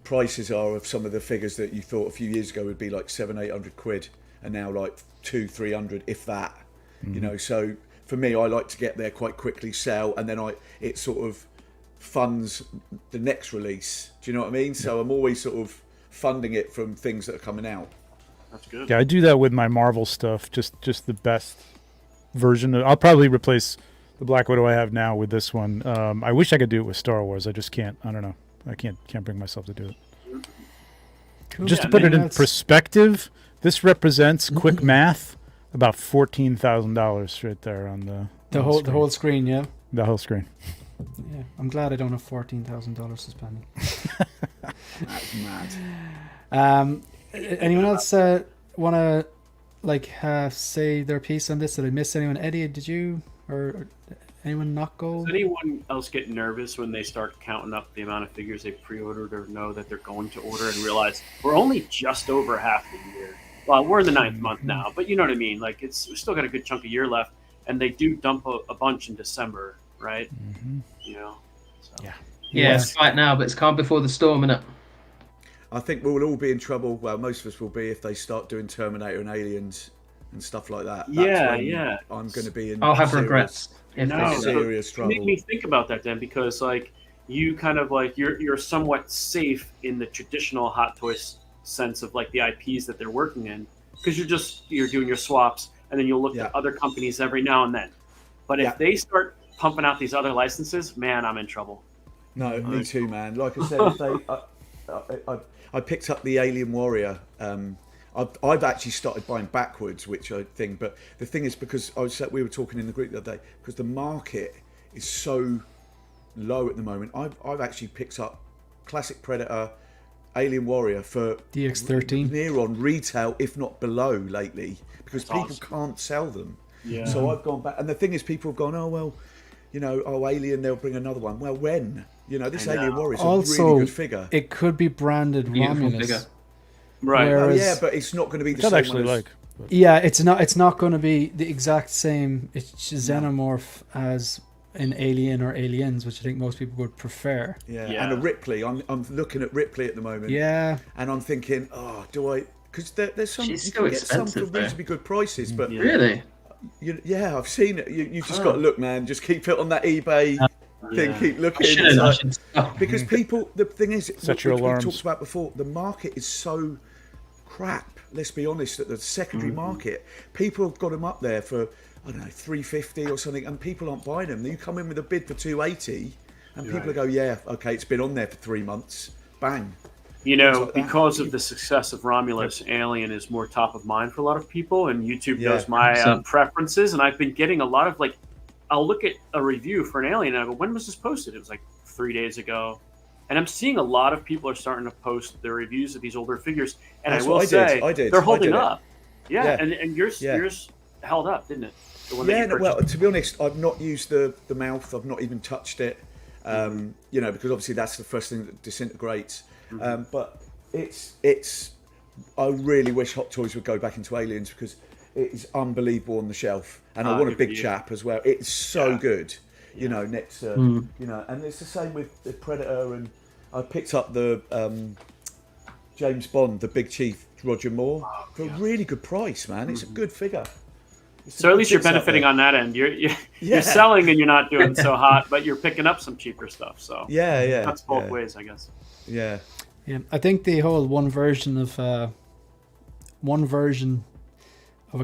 prices are of some of the figures that you thought a few years ago would be like 700-800 quid, and now like 200-300, if that. You know, so for me, I like to get there quite quickly, sell, and then it sort of funds the next release. Do you know what I mean? So I'm always sort of funding it from things that are coming out. That's good. Yeah, I do that with my Marvel stuff. Just the best version. I'll probably replace the Black Widow I have now with this one. I wish I could do it with Star Wars. I just can't. I don't know. I can't bring myself to do it. Cool. Just to put it in perspective, this represents quick math. About $14,000 right there on the whole screen, yeah. The whole screen. Yeah, I'm glad I don't have $14,000 to spend. That's mad. Anyone else want to say their piece on this? Did I miss anyone? Eddie, did you or anyone not go? Does anyone else get nervous when they start counting up the amount of figures they pre-ordered or know that they're going to order and realize we're only just over half the year? Well, we're in the 9th month now, but you know what I mean. Like we've still got a good chunk of year left, and they do dump a bunch in December, right? Mm-hmm. You know. So. Yeah, it's fight now, but it's calm before the storm, innit? I think we'll all be in trouble. Well, most of us will be if they start doing Terminator and Aliens and stuff like that. That's when I'm going to be in. I'll have serious, regrets. Serious trouble. Make me think about that then, because like you kind of like you're somewhat safe in the traditional Hot Toys sense of like the IPs that they're working in, because you're doing your swaps, and then you'll look at other companies every now and then. But if they start pumping out these other licenses, man, I'm in trouble. No, me too, man. Like I said, if I picked up the Alien Warrior. I've actually started buying backwards, which I think. But the thing is, because we were talking in the group the other day, because the market is so low at the moment. I've actually picked up Classic Predator, Alien Warrior for DX13 near on retail, if not below, lately, because people can't sell them. Yeah. So I've gone back, and the thing is, people have gone, oh well, Alien, they'll bring another one. Well, when? This Alien Warrior is a really good figure. It could be branded Romulus. Right. Whereas, but it's not going to be the same one as... Yeah, it's not going to be the exact same xenomorph as in Alien or Aliens, which I think most people would prefer. Yeah. And a Ripley. I'm looking at Ripley at the moment. Yeah. And I'm thinking, do I... Because there's some... She's you still can get some expensive, for reasonably good prices, but... Really? Yeah, I've seen it. You just got to look, man. Just keep it on that eBay thing. Keep looking. Because people... The thing is, Set what your we alarms. talked about before, the market is so crap. Let's be honest, at the secondary market, people have got them up there for, I don't know, $350 or something, and people aren't buying them. You come in with a bid for $280, and people go, yeah, okay, it's been on there for 3 months. Bang. Because of the success of Romulus, Alien is more top of mind for a lot of people, and YouTube knows my preferences, and I've been getting a lot of, like, I'll look at a review for an Alien, and I go, when was this posted? It was like 3 days ago. And I'm seeing a lot of people are starting to post their reviews of these older figures, and I will say they're holding up. Yeah, and yours held up, didn't it? Well, to be honest, I've not used the mouth. I've not even touched it. Because obviously that's the first thing that disintegrates. But it's. I really wish Hot Toys would go back into Aliens, because it is unbelievable on the shelf, and I want a big chap as well. It's so good. Next, and it's the same with the Predator, and I picked up the James Bond, the Big Chief, Roger Moore, for a really good price, man. It's a good figure. So at least you're benefiting on that end. You're selling and you're not doing so hot, but you're picking up some cheaper stuff. So that's both ways, I guess. Yeah. I think the whole one version of a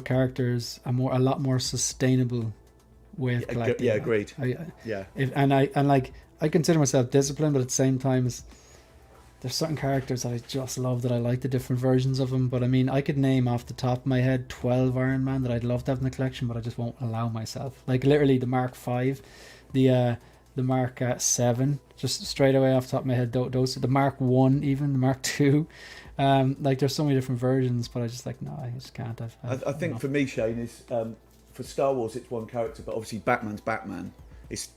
character is a lot more sustainable way of collecting. Yeah, agreed. I consider myself disciplined, but at the same time, there's certain characters that I just love, that I like the different versions of them. But I mean, I could name off the top of my head 12 Iron Man that I'd love to have in the collection, but I just won't allow myself. Like literally the Mark 5, the Mark 7, just straight away off the top of my head. Those, the Mark 1, even the Mark 2. There's so many different versions, but I just I just can't. I think for me, Shane, is for Star Wars, it's one character, but obviously Batman's Batman. It's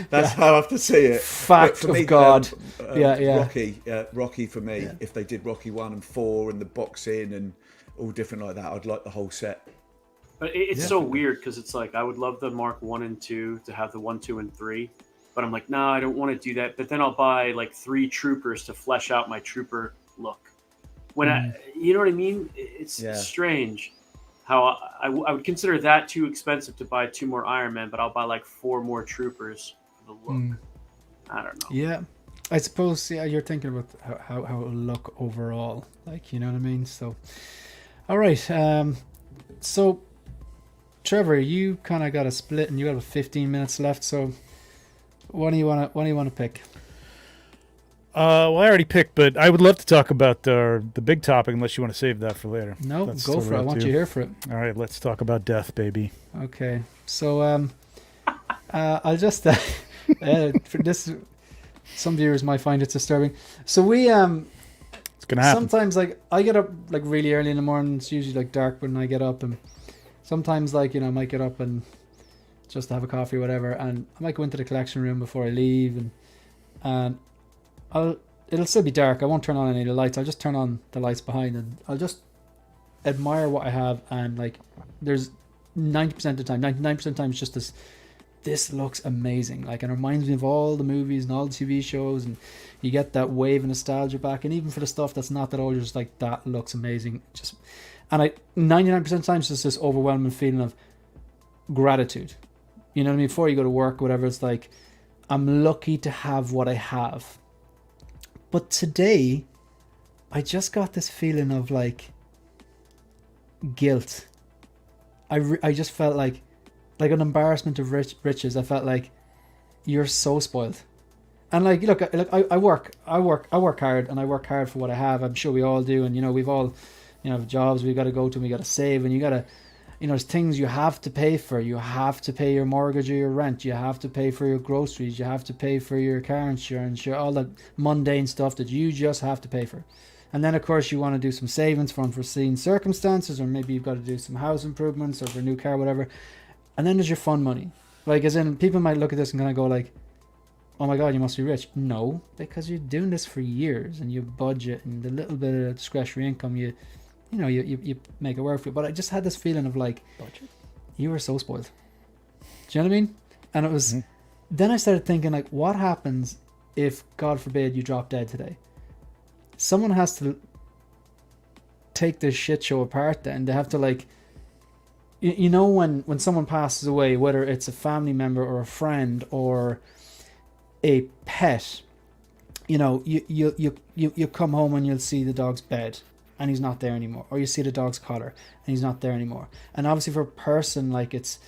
that's how I have to see it. Fact of God. Rocky for me. Yeah. If they did Rocky 1 and 4 and the boxing and all different like that, I'd like the whole set. But it's so weird, because it's like I would love the Mark 1 and 2 to have the 1, 2, and 3, but I'm like, no, I don't want to do that. But then I'll buy like 3 troopers to flesh out my trooper look. When you know what I mean? It's strange. How I would consider that too expensive to buy 2 more Iron Man, but I'll buy like 4 more troopers for the look. I don't know. Yeah, I suppose. Yeah, you're thinking about how it will look overall. Like, you know what I mean? So, all right. So, Trevor, you kind of got a split, and you got 15 minutes left. So, what do you want to pick? Well, I already picked, but I would love to talk about the big topic, unless you want to save that for later. No, go for it. I want you here for it. All right, let's talk about death, baby. Okay, so I'll just for some viewers might find it disturbing. So we It's gonna happen. sometimes like I get up like really early in the morning. It's usually like dark when I get up, and sometimes like I might get up and just to have a coffee or whatever, and I might go into the collection room before I leave, and it'll still be dark. I won't turn on any of the lights. I'll just turn on the lights behind, and I'll just admire what I have. And like, there's 90% of the time, 99% of the time, it's just this looks amazing. Like, it reminds me of all the movies and all the TV shows, and you get that wave of nostalgia back. And even for the stuff that's not that old, you're just like, that looks amazing. And 99% of the time, it's just this overwhelming feeling of gratitude. You know what I mean? Before you go to work, whatever, it's like, I'm lucky to have what I have. But today, I just got this feeling of like guilt. I just felt like an embarrassment of riches. I felt like, you're so spoiled. And like, look, I work hard, and I work hard for what I have. I'm sure we all do. And we've all, have jobs we've got to go to, and we got to save, and you got to, there's things you have to pay for. You have to pay your mortgage or your rent. You have to pay for your groceries. You have to pay for your car insurance, all that mundane stuff that you just have to pay for. And then, of course, you want to do some savings for unforeseen circumstances, or maybe you've got to do some house improvements or for a new car, whatever. And then there's your fun money. Like, as in, people might look at this and kind of go like, oh my God, you must be rich. No, because you're doing this for years, and you budget, and the little bit of discretionary income you make it work for you. But I just had this feeling of like, you were so spoiled. Do you know what I mean? And it was, then I started thinking like, what happens if, God forbid, you drop dead today? Someone has to take this shit show apart then. They have to like, when someone passes away, whether it's a family member or a friend or a pet, you come home and you'll see the dog's bed, and he's not there anymore, or you see the dog's collar and he's not there anymore. And obviously for a person, like it's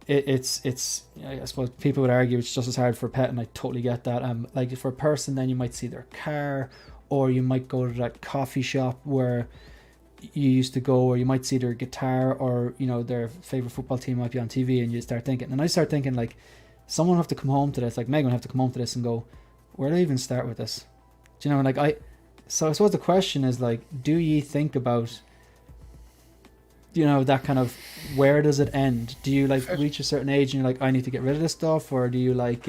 I suppose people would argue it's just as hard for a pet, and I totally get that. Like for a person, then you might see their car, or you might go to that coffee shop where you used to go, or you might see their guitar, or their favorite football team might be on TV, and you start thinking, and I start thinking like, someone will have to come home to this, like Megan will have to come home to this and go, where do I even start with this? Do you know, like so I suppose the question is like, do you think about, that kind of, where does it end? Do you like reach a certain age and you're like, I need to get rid of this stuff? Or do you like,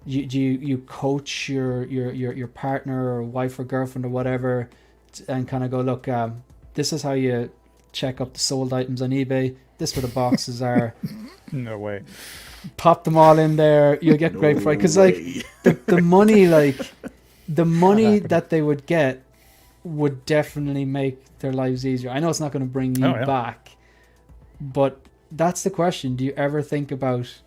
you coach your partner or wife or girlfriend or whatever, and kind of go, look, this is how you check up the sold items on eBay. This is where the boxes are. No way. Pop them all in there. You'll get great price. Because like the money, that they would get would definitely make their lives easier. I know it's not going to bring you back, but that's the question. Do you ever think about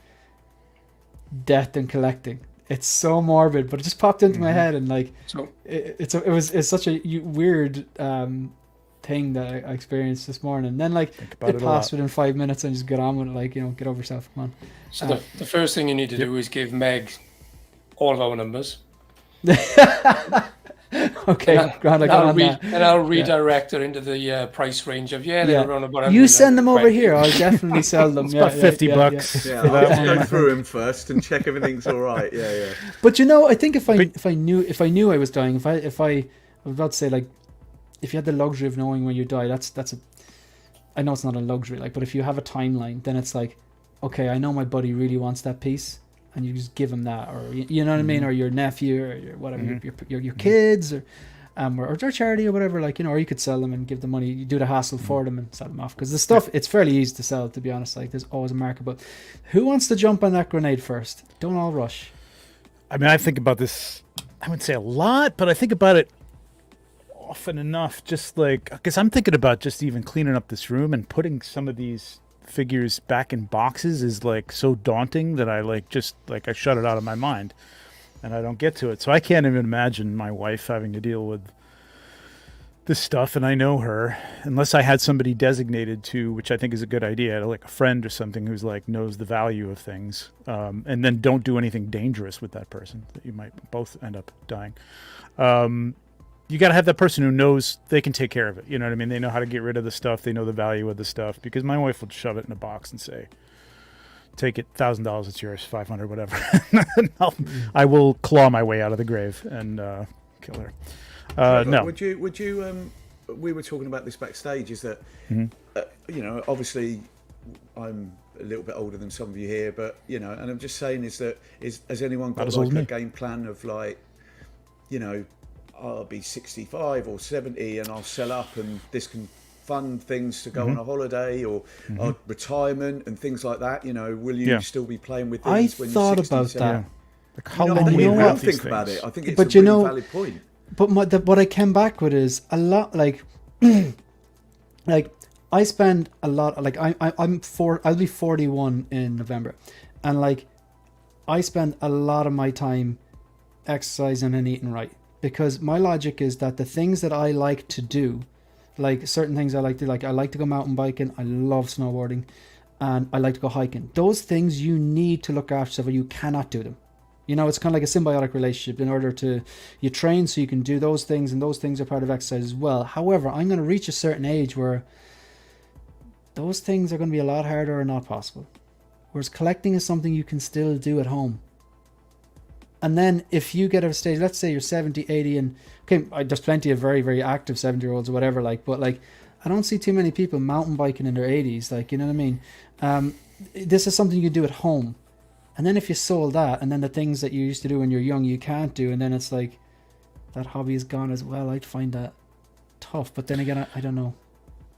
death and collecting? It's so morbid, but it just popped into my head, and like, So it's such a weird thing that I experienced this morning. And then like, it passed within 5 minutes, and just get on with it. Like, get over yourself. Come on. So the first thing you need to do is give Meg all of our numbers. Okay, and I'll redirect her into the price range of they're around about. You send them over here. I'll definitely sell them. It's about $50. Yeah, I'll just go through him first and check everything's all right. Yeah. But I think if I knew I was dying, if I was about to say, like, if you had the luxury of knowing when you die, I know it's not a luxury, like, but if you have a timeline, then it's like, okay, I know my buddy really wants that piece, and you just give him that, or you know what I mean, or your nephew, or your whatever, your kids, or charity or whatever, like, or you could sell them and give the money. You do the hassle for them and sell them off, because the stuff, it's fairly easy to sell, to be honest. Like, there's always a market. But who wants to jump on that grenade first? Don't all rush. I mean, I think about this, I wouldn't say a lot, but I think about it often enough, just like, because I'm thinking about just even cleaning up this room and putting some of these figures back in boxes is like so daunting that I I shut it out of my mind and I don't get to it. So I can't even imagine my wife having to deal with this stuff, and I know her, unless I had somebody designated to, which I think is a good idea, like a friend or something who's like knows the value of things, and then don't do anything dangerous with that person that you might both end up dying. You got to have that person who knows they can take care of it. You know what I mean? They know how to get rid of the stuff. They know the value of the stuff, because my wife will shove it in a box and say, take it, $1,000, it's yours, 500, whatever. I will claw my way out of the grave and kill her. No. Would you? We were talking about this backstage. Is that you know, obviously, I'm a little bit older than some of you here, but you know, and I'm just saying, has anyone got like a game plan of like, you know, I'll be 65 or 70 and I'll sell up and this can fund things to go on a holiday or retirement and things like that. You know, will you still be playing with these when you're 60, about 70? that. Like how long you know we what? have these Think about things. it. I think it's But a you really know- valid point. But what I came back with is a lot like like I spend a lot like I'll be 41 in November, and like I spend a lot of my time exercising and eating right, because my logic is that the things that I like to do, like certain things I like to do, like I like to go mountain biking, I love snowboarding, and I like to go hiking. Those things you need to look after yourself, or you cannot do them. You know, it's kind of like a symbiotic relationship. In order to, you train so you can do those things, and those things are part of exercise as well. However, I'm going to reach a certain age where those things are going to be a lot harder or not possible. Whereas collecting is something you can still do at home. And then if you get to a stage, let's say you're 70, 80, and okay, there's plenty of very, very active 70-year-olds or whatever, like, but like, I don't see too many people mountain biking in their 80s, like, you know what I mean? This is something you can do at home. And then if you sold that, and then the things that you used to do when you're young, you can't do, and then it's like, that hobby is gone as well. I'd find that tough. But then again, I don't know.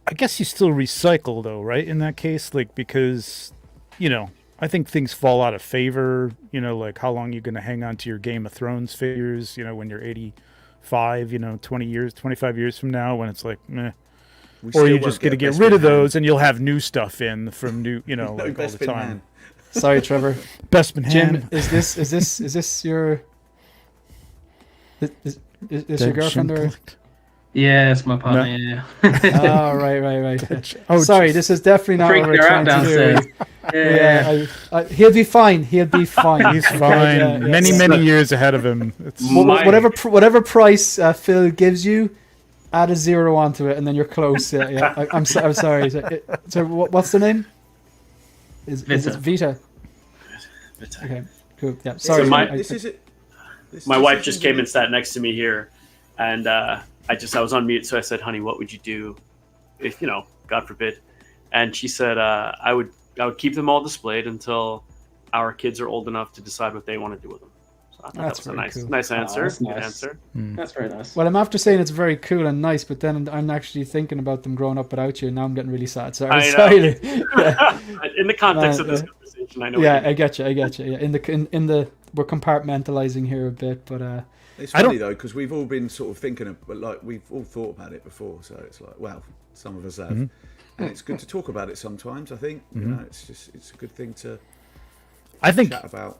I guess you still recycle though, right? In that case, like, because, you know, I think things fall out of favor, you know, like how long you're going to hang on to your Game of Thrones figures, you know, when you're 85, you know, 20 years, 25 years from now, when it's like, meh. Or you're just going to get rid of those and you'll have new stuff in from new, you know, like all the time. Sorry, Trevor. Bestman Jim, is this your is your girlfriend or? Yeah, it's my partner. Yeah. Oh, right. Oh, sorry, this is definitely not what we're trying to do. Yeah, he'll be fine. He'll be fine. He's fine. Yeah. Many years ahead of him. It's Whatever price Phil gives you, add a 0 onto it, and then you're close. Yeah. I'm sorry. So what's the name? Is it Vita? Vita. Okay, cool. Yeah, sorry. So my wife just came and sat next to me here, and I was on mute, so I said, "Honey, what would you do if, you know, God forbid?" And she said, "I would keep them all displayed until our kids are old enough to decide what they want to do with them." So I thought that was a nice answer. That's Good nice. answer. That's very nice. Well, I'm after saying it's very cool and nice, but then I'm actually thinking about them growing up without you, and now I'm getting really sad. Sorry. In the context of this conversation, I know. Yeah, I get you. Yeah, in the we're compartmentalizing here a bit, but it's funny though, because we've all been sort of thinking of, like, we've all thought about it before, so it's like, well, some of us have, and it's good to talk about it sometimes. I think you know, it's a good thing to. I think chat about.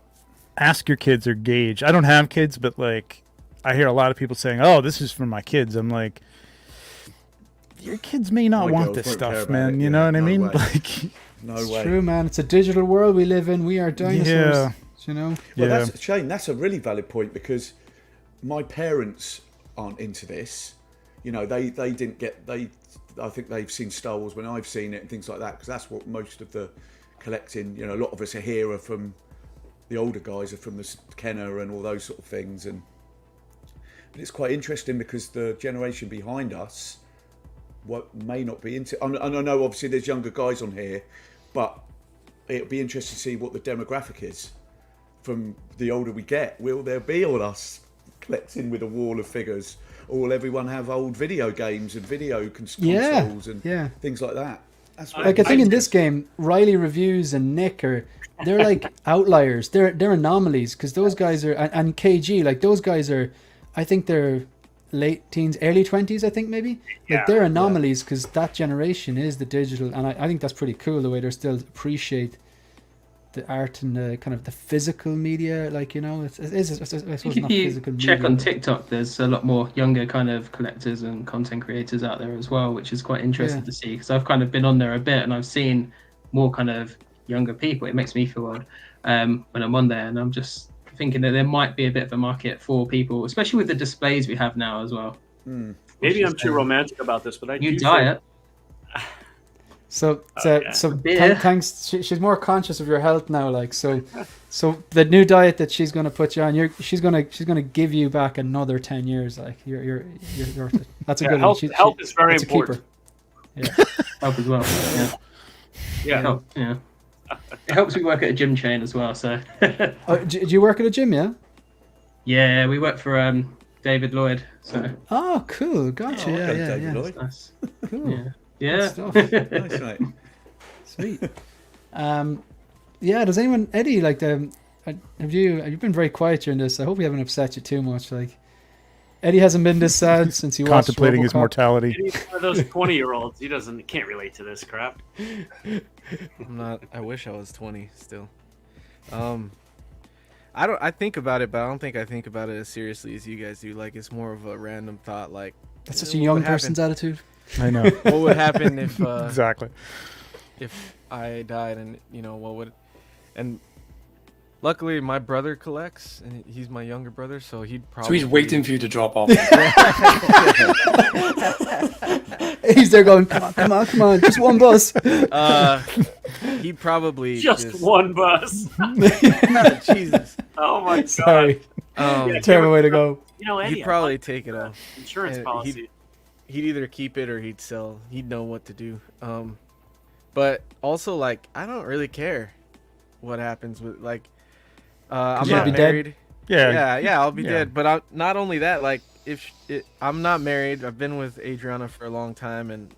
Ask your kids or gauge. I don't have kids, but like I hear a lot of people saying, "Oh, this is for my kids." I'm like, your kids may not want this stuff, man. You know what I mean? Way. Like, it's true, man. It's a digital world we live in. We are dinosaurs. Yeah. You know. Well, that's Shane. That's a really valid point, because my parents aren't into this. You know, they didn't get I think they've seen Star Wars when I've seen it and things like that, because that's what most of the collecting. You know, a lot of us are here are from. The older guys are from the Kenner and all those sort of things, and it's quite interesting because the generation behind us, what may not be into. And I know obviously there's younger guys on here, but it'll be interesting to see what the demographic is. From the older we get, will there be all us collecting with a wall of figures, or will everyone have old video games and video consoles and things like that? That's like I think in this game, Riley Reviews and Nick they're like outliers. They're anomalies, because those guys are, and KG, like those guys are, I think they're late teens, early 20s, I think maybe. Like they're anomalies, because that generation is the digital, and I think that's pretty cool the way they still appreciate the art and the kind of the physical media. Like, you know, it's I suppose not physical media. Check on TikTok, there's a lot more younger kind of collectors and content creators out there as well, which is quite interesting to see, because I've kind of been on there a bit and I've seen more kind of younger people. It makes me feel old when I'm on there, and I'm just thinking that there might be a bit of a market for people, especially with the displays we have now as well. Maybe I'm too romantic about this, but I you do diet. So yeah. Beer. thanks. She's more conscious of your health now. Like so the new diet that she's gonna put you on, she's gonna give you back another 10 years. Like you're that's a good health, one. health is very that's a keeper. important. Yeah. Help as well. Yeah. Yeah. Help, yeah. It helps me work at a gym chain as well. So. Do you work at a gym? Yeah. Yeah, we work for David Lloyd. So. Oh, cool. Gotcha. Okay, yeah. David Lloyd. Nice. Cool. Yeah. Good Yeah. stuff. Nice, mate. Sweet. Yeah. Does anyone, Eddie, like you've been very quiet during this. I hope we haven't upset you too much. Like Eddie hasn't been this sad since he watched Contemplating his RoboCop. mortality. He's one of those 20-year-olds. He can't relate to this crap. I'm not. I wish I was 20 still. I think about it, but I don't think I think about it as seriously as you guys do. Like it's more of a random thought. Like That's you such know, a what young would happen? person's attitude. I know. What would happen if Exactly. if I died, and what would, and luckily my brother collects, and he's my younger brother, so he'd probably. So he's waiting for you to drop off. He's there going, come on, just one bus. He'd probably Just one bus. Jesus. Oh my god. Sorry, Yeah, terrible way to go. Eddie, He'd I probably like take it off. insurance And policy. He'd either keep it or he'd sell. He'd know what to do. But also, like, I don't really care what happens with, like, I'm you'll not be dead? married. Yeah. Yeah, I'll be Yeah. dead. But not only that, like, I'm not married. I've been with Adriana for a long time, and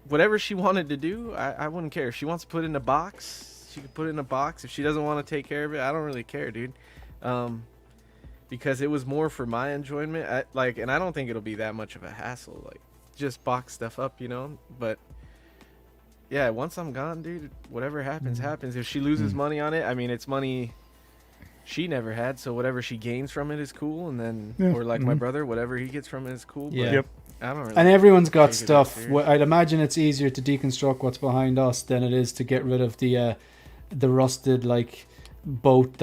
whatever she wanted to do, I wouldn't care. If she wants to put it in a box, she could put it in a box. If she doesn't want to take care of it, I don't really care, dude. Because it was more for my enjoyment. And I don't think it'll be that much of a hassle. Like, just box stuff up, But yeah, once I'm gone, dude, whatever happens, happens. If she loses money on it, I mean, it's money she never had, so whatever she gains from it is cool. And then, or like my brother, whatever he gets from it is cool. Yeah. But Yep. I don't really. And everyone's got take it that stuff. serious. I'd imagine it's easier to deconstruct what's behind us than it is to get rid of the rusted like boat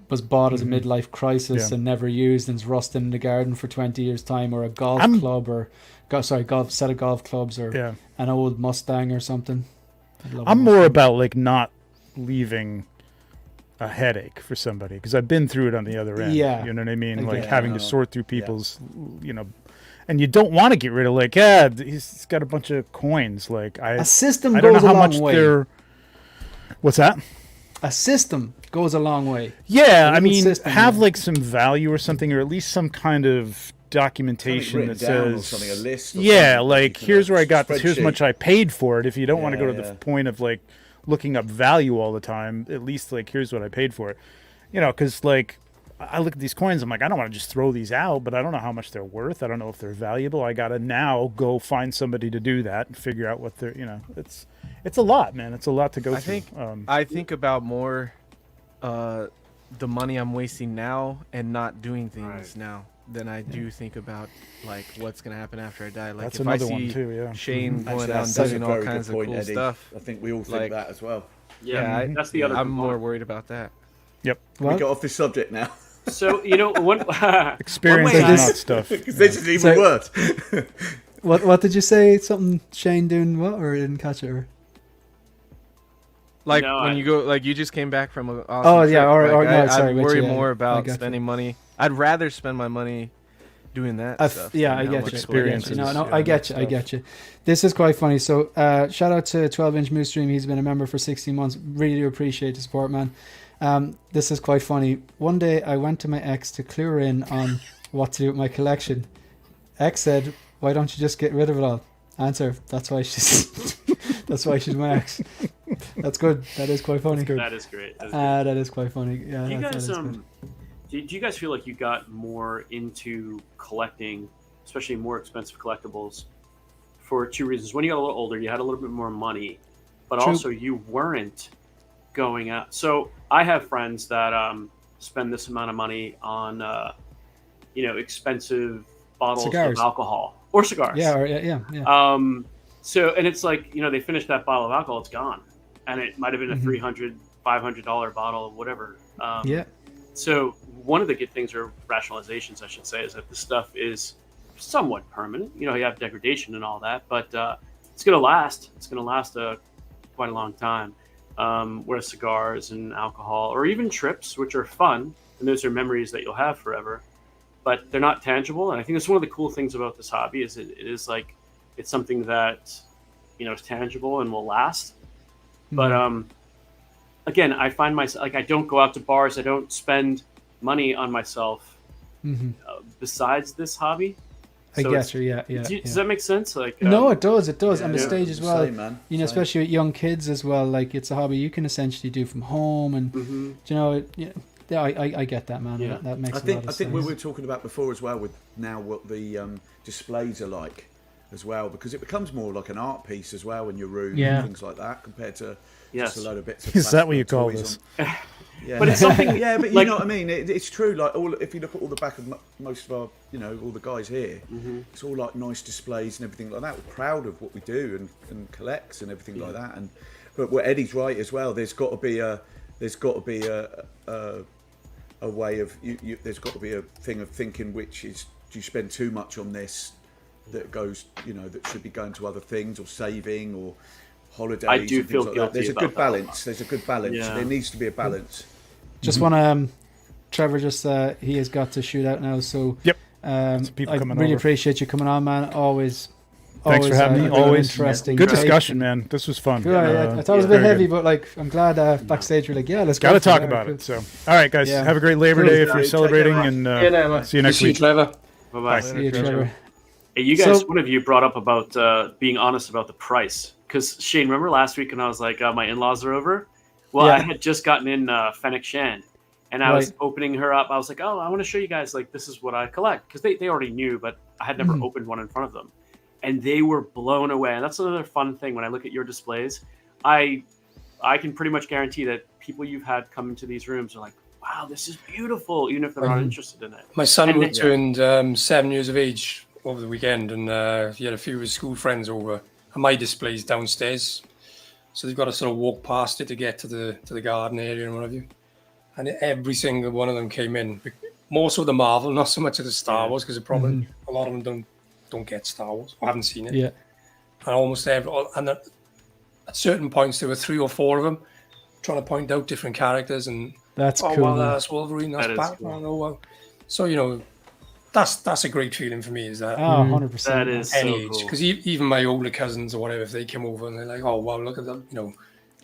was bought as a midlife crisis Yeah. and never used and is rusting in the garden for 20 years time, or a golf club set of golf clubs, or Yeah. an old Mustang or something. I'd love a I'm more Mustang. about like not leaving a headache for somebody, because I've been through it on the other end. Yeah. You know what I mean? I Like get having it. to sort through people's, and you don't want to get rid of like, he's got a bunch of coins. Like a system I don't know goes a how long much way. they're. What's that? A system goes a long way. Yeah, A I little mean, system, have yeah. like some value or something, or at least some kind of documentation Something that written down or says, something, a list or yeah, something, like here's where I got this, here's how spreadsheet. much I paid for it. If you don't want to go to the Yeah. point of like looking up value all the time, at least like here's what I paid for it. Because like I look at these coins, I'm like, I don't want to just throw these out, but I don't know how much they're worth. I don't know if they're valuable. I gotta now go find somebody to do that and figure out what they're. It's a lot, man. It's a lot to go through. I think about more the money I'm wasting now and not doing things now than I do think about like what's gonna happen after I die. Like That's if I another see one too, yeah. Shane Actually, going out and that's such a doing all very kinds good of point, cool Eddie. stuff. I think we all think Like- that as well. Yeah, that's the other. I'm component. more worried about that. Yep. We What? get off this subject now So one Experience one way is I- not stuff. because this is even So- worse. What did you say? Something Shane doing what? Or I didn't catch it? Or? Like No, when I- you go, like you just came back from an awesome Oh, yeah, trip. all right, Like, no, sorry, I but worry yeah, more I about got you. spending money. I'd rather spend my money doing that stuff. Yeah, than I how get much you. experiences, No, yeah, I get you. I stuff. get you. This is quite funny. So, shout out to 12-inch Moose Stream. He's been a member for 16 months. Really do appreciate the support, man. This is quite funny. One day, I went to my ex to clue her in on what to do with my collection. Ex said, "Why don't you just get rid of it all?" Answer: That's why she's. That's why she's my ex. That's good. That is quite funny. That is great. That is great. That is quite funny. Yeah. Do you that guys is good. do you guys feel like you got more into collecting, especially more expensive collectibles, for two reasons? When you got a little older, you had a little bit more money, but True. also you weren't going out. So I have friends that spend this amount of money on expensive bottles Cigars. of alcohol or cigars. Yeah. So, and it's like, they finish that bottle of alcohol, it's gone. And it might have been a Mhm. $300, $500 bottle of whatever. Yeah. So one of the good things, or rationalizations, I should say, is that this stuff is somewhat permanent. You know, you have degradation and all that, but it's going to last. It's going to last quite a long time. Whereas cigars and alcohol, or even trips, which are fun, and those are memories that you'll have forever, but they're not tangible. And I think that's one of the cool things about this hobby is it is like it's something that, you know, is tangible and will last. But again, I find myself like I don't go out to bars. I don't spend money on myself besides this hobby. I guess you, yeah. Does that make sense? Like, no, it does. Yeah, on the stage as well. Same, man. You know, Same. especially with young kids as well. Like, it's a hobby you can essentially do from home, and you know, I get that, man. Yeah. That makes I a lot think of what we sense. were talking about before as well, with now what the displays are like as well, because it becomes more like an art piece as well in your room and things like that, compared to just a load of bits of Is that what you plastic call toys this? Yeah. But it's something. Yeah, but you like, know what I mean. It's true. Like if you look at all the back of most of our, you know, all the guys here, it's all like nice displays and everything like that. We're proud of what we do and collects and everything like that. But what Eddie's right as well. There's got to be a way of there's got to be a thing of thinking, which is, do you spend too much on this that goes, you know, that should be going to other things, or saving, or holidays. I do and feel things like guilty that. There's a about good that. balance. There's a good balance. Yeah. There needs to be a balance. Just want to, Trevor, just he has got to shoot out now, so Yep. I people coming really over. appreciate you coming on, man. Always. Thanks for having me. a really Always interesting. good take. discussion, man. This was fun. Cool, I thought it was a bit very heavy, good. but like I'm glad backstage we're like, yeah, let's Got go to talk for about Cool. it. So, all right, guys, Yeah. have a great Labor Cool. Day if you're Take celebrating, care, and Mate. see you next See you, week. Trevor. Bye-bye. See you, Trevor. Hey, you guys, So- one of you brought up about being honest about the price. Because Shane, remember last week when I was like, my in-laws are over? Well, Yeah. I had just gotten in Fennec Shand, and I was Right. opening her up. I was like, oh, I want to show you guys, like, this is what I collect. Because they already knew, but I had never opened one in front of them. And they were blown away. And that's another fun thing when I look at your displays. I can pretty much guarantee that people you've had come into these rooms are like, wow, this is beautiful, even if they're not interested in it. My son And turned 7 years of age over the weekend, and he had a few of his school friends over. And my display's downstairs, so they've got to sort of walk past it to get to the garden area and what have you. And every single one of them came in, more so the Marvel, not so much of the Star Wars, because probably a lot of them don't get Star Wars, or haven't seen it. Yeah. And almost at certain points there were 3 or 4 of them trying to point out different characters, and That's oh cool. well, man. that's Wolverine, that's That is Batman. cool. Oh well. So you know, that's a great feeling for me. Is that Oh, 100%. That is any so age? cool. Because even my older cousins or whatever, if they come over and they're like, oh wow, look at that, you know,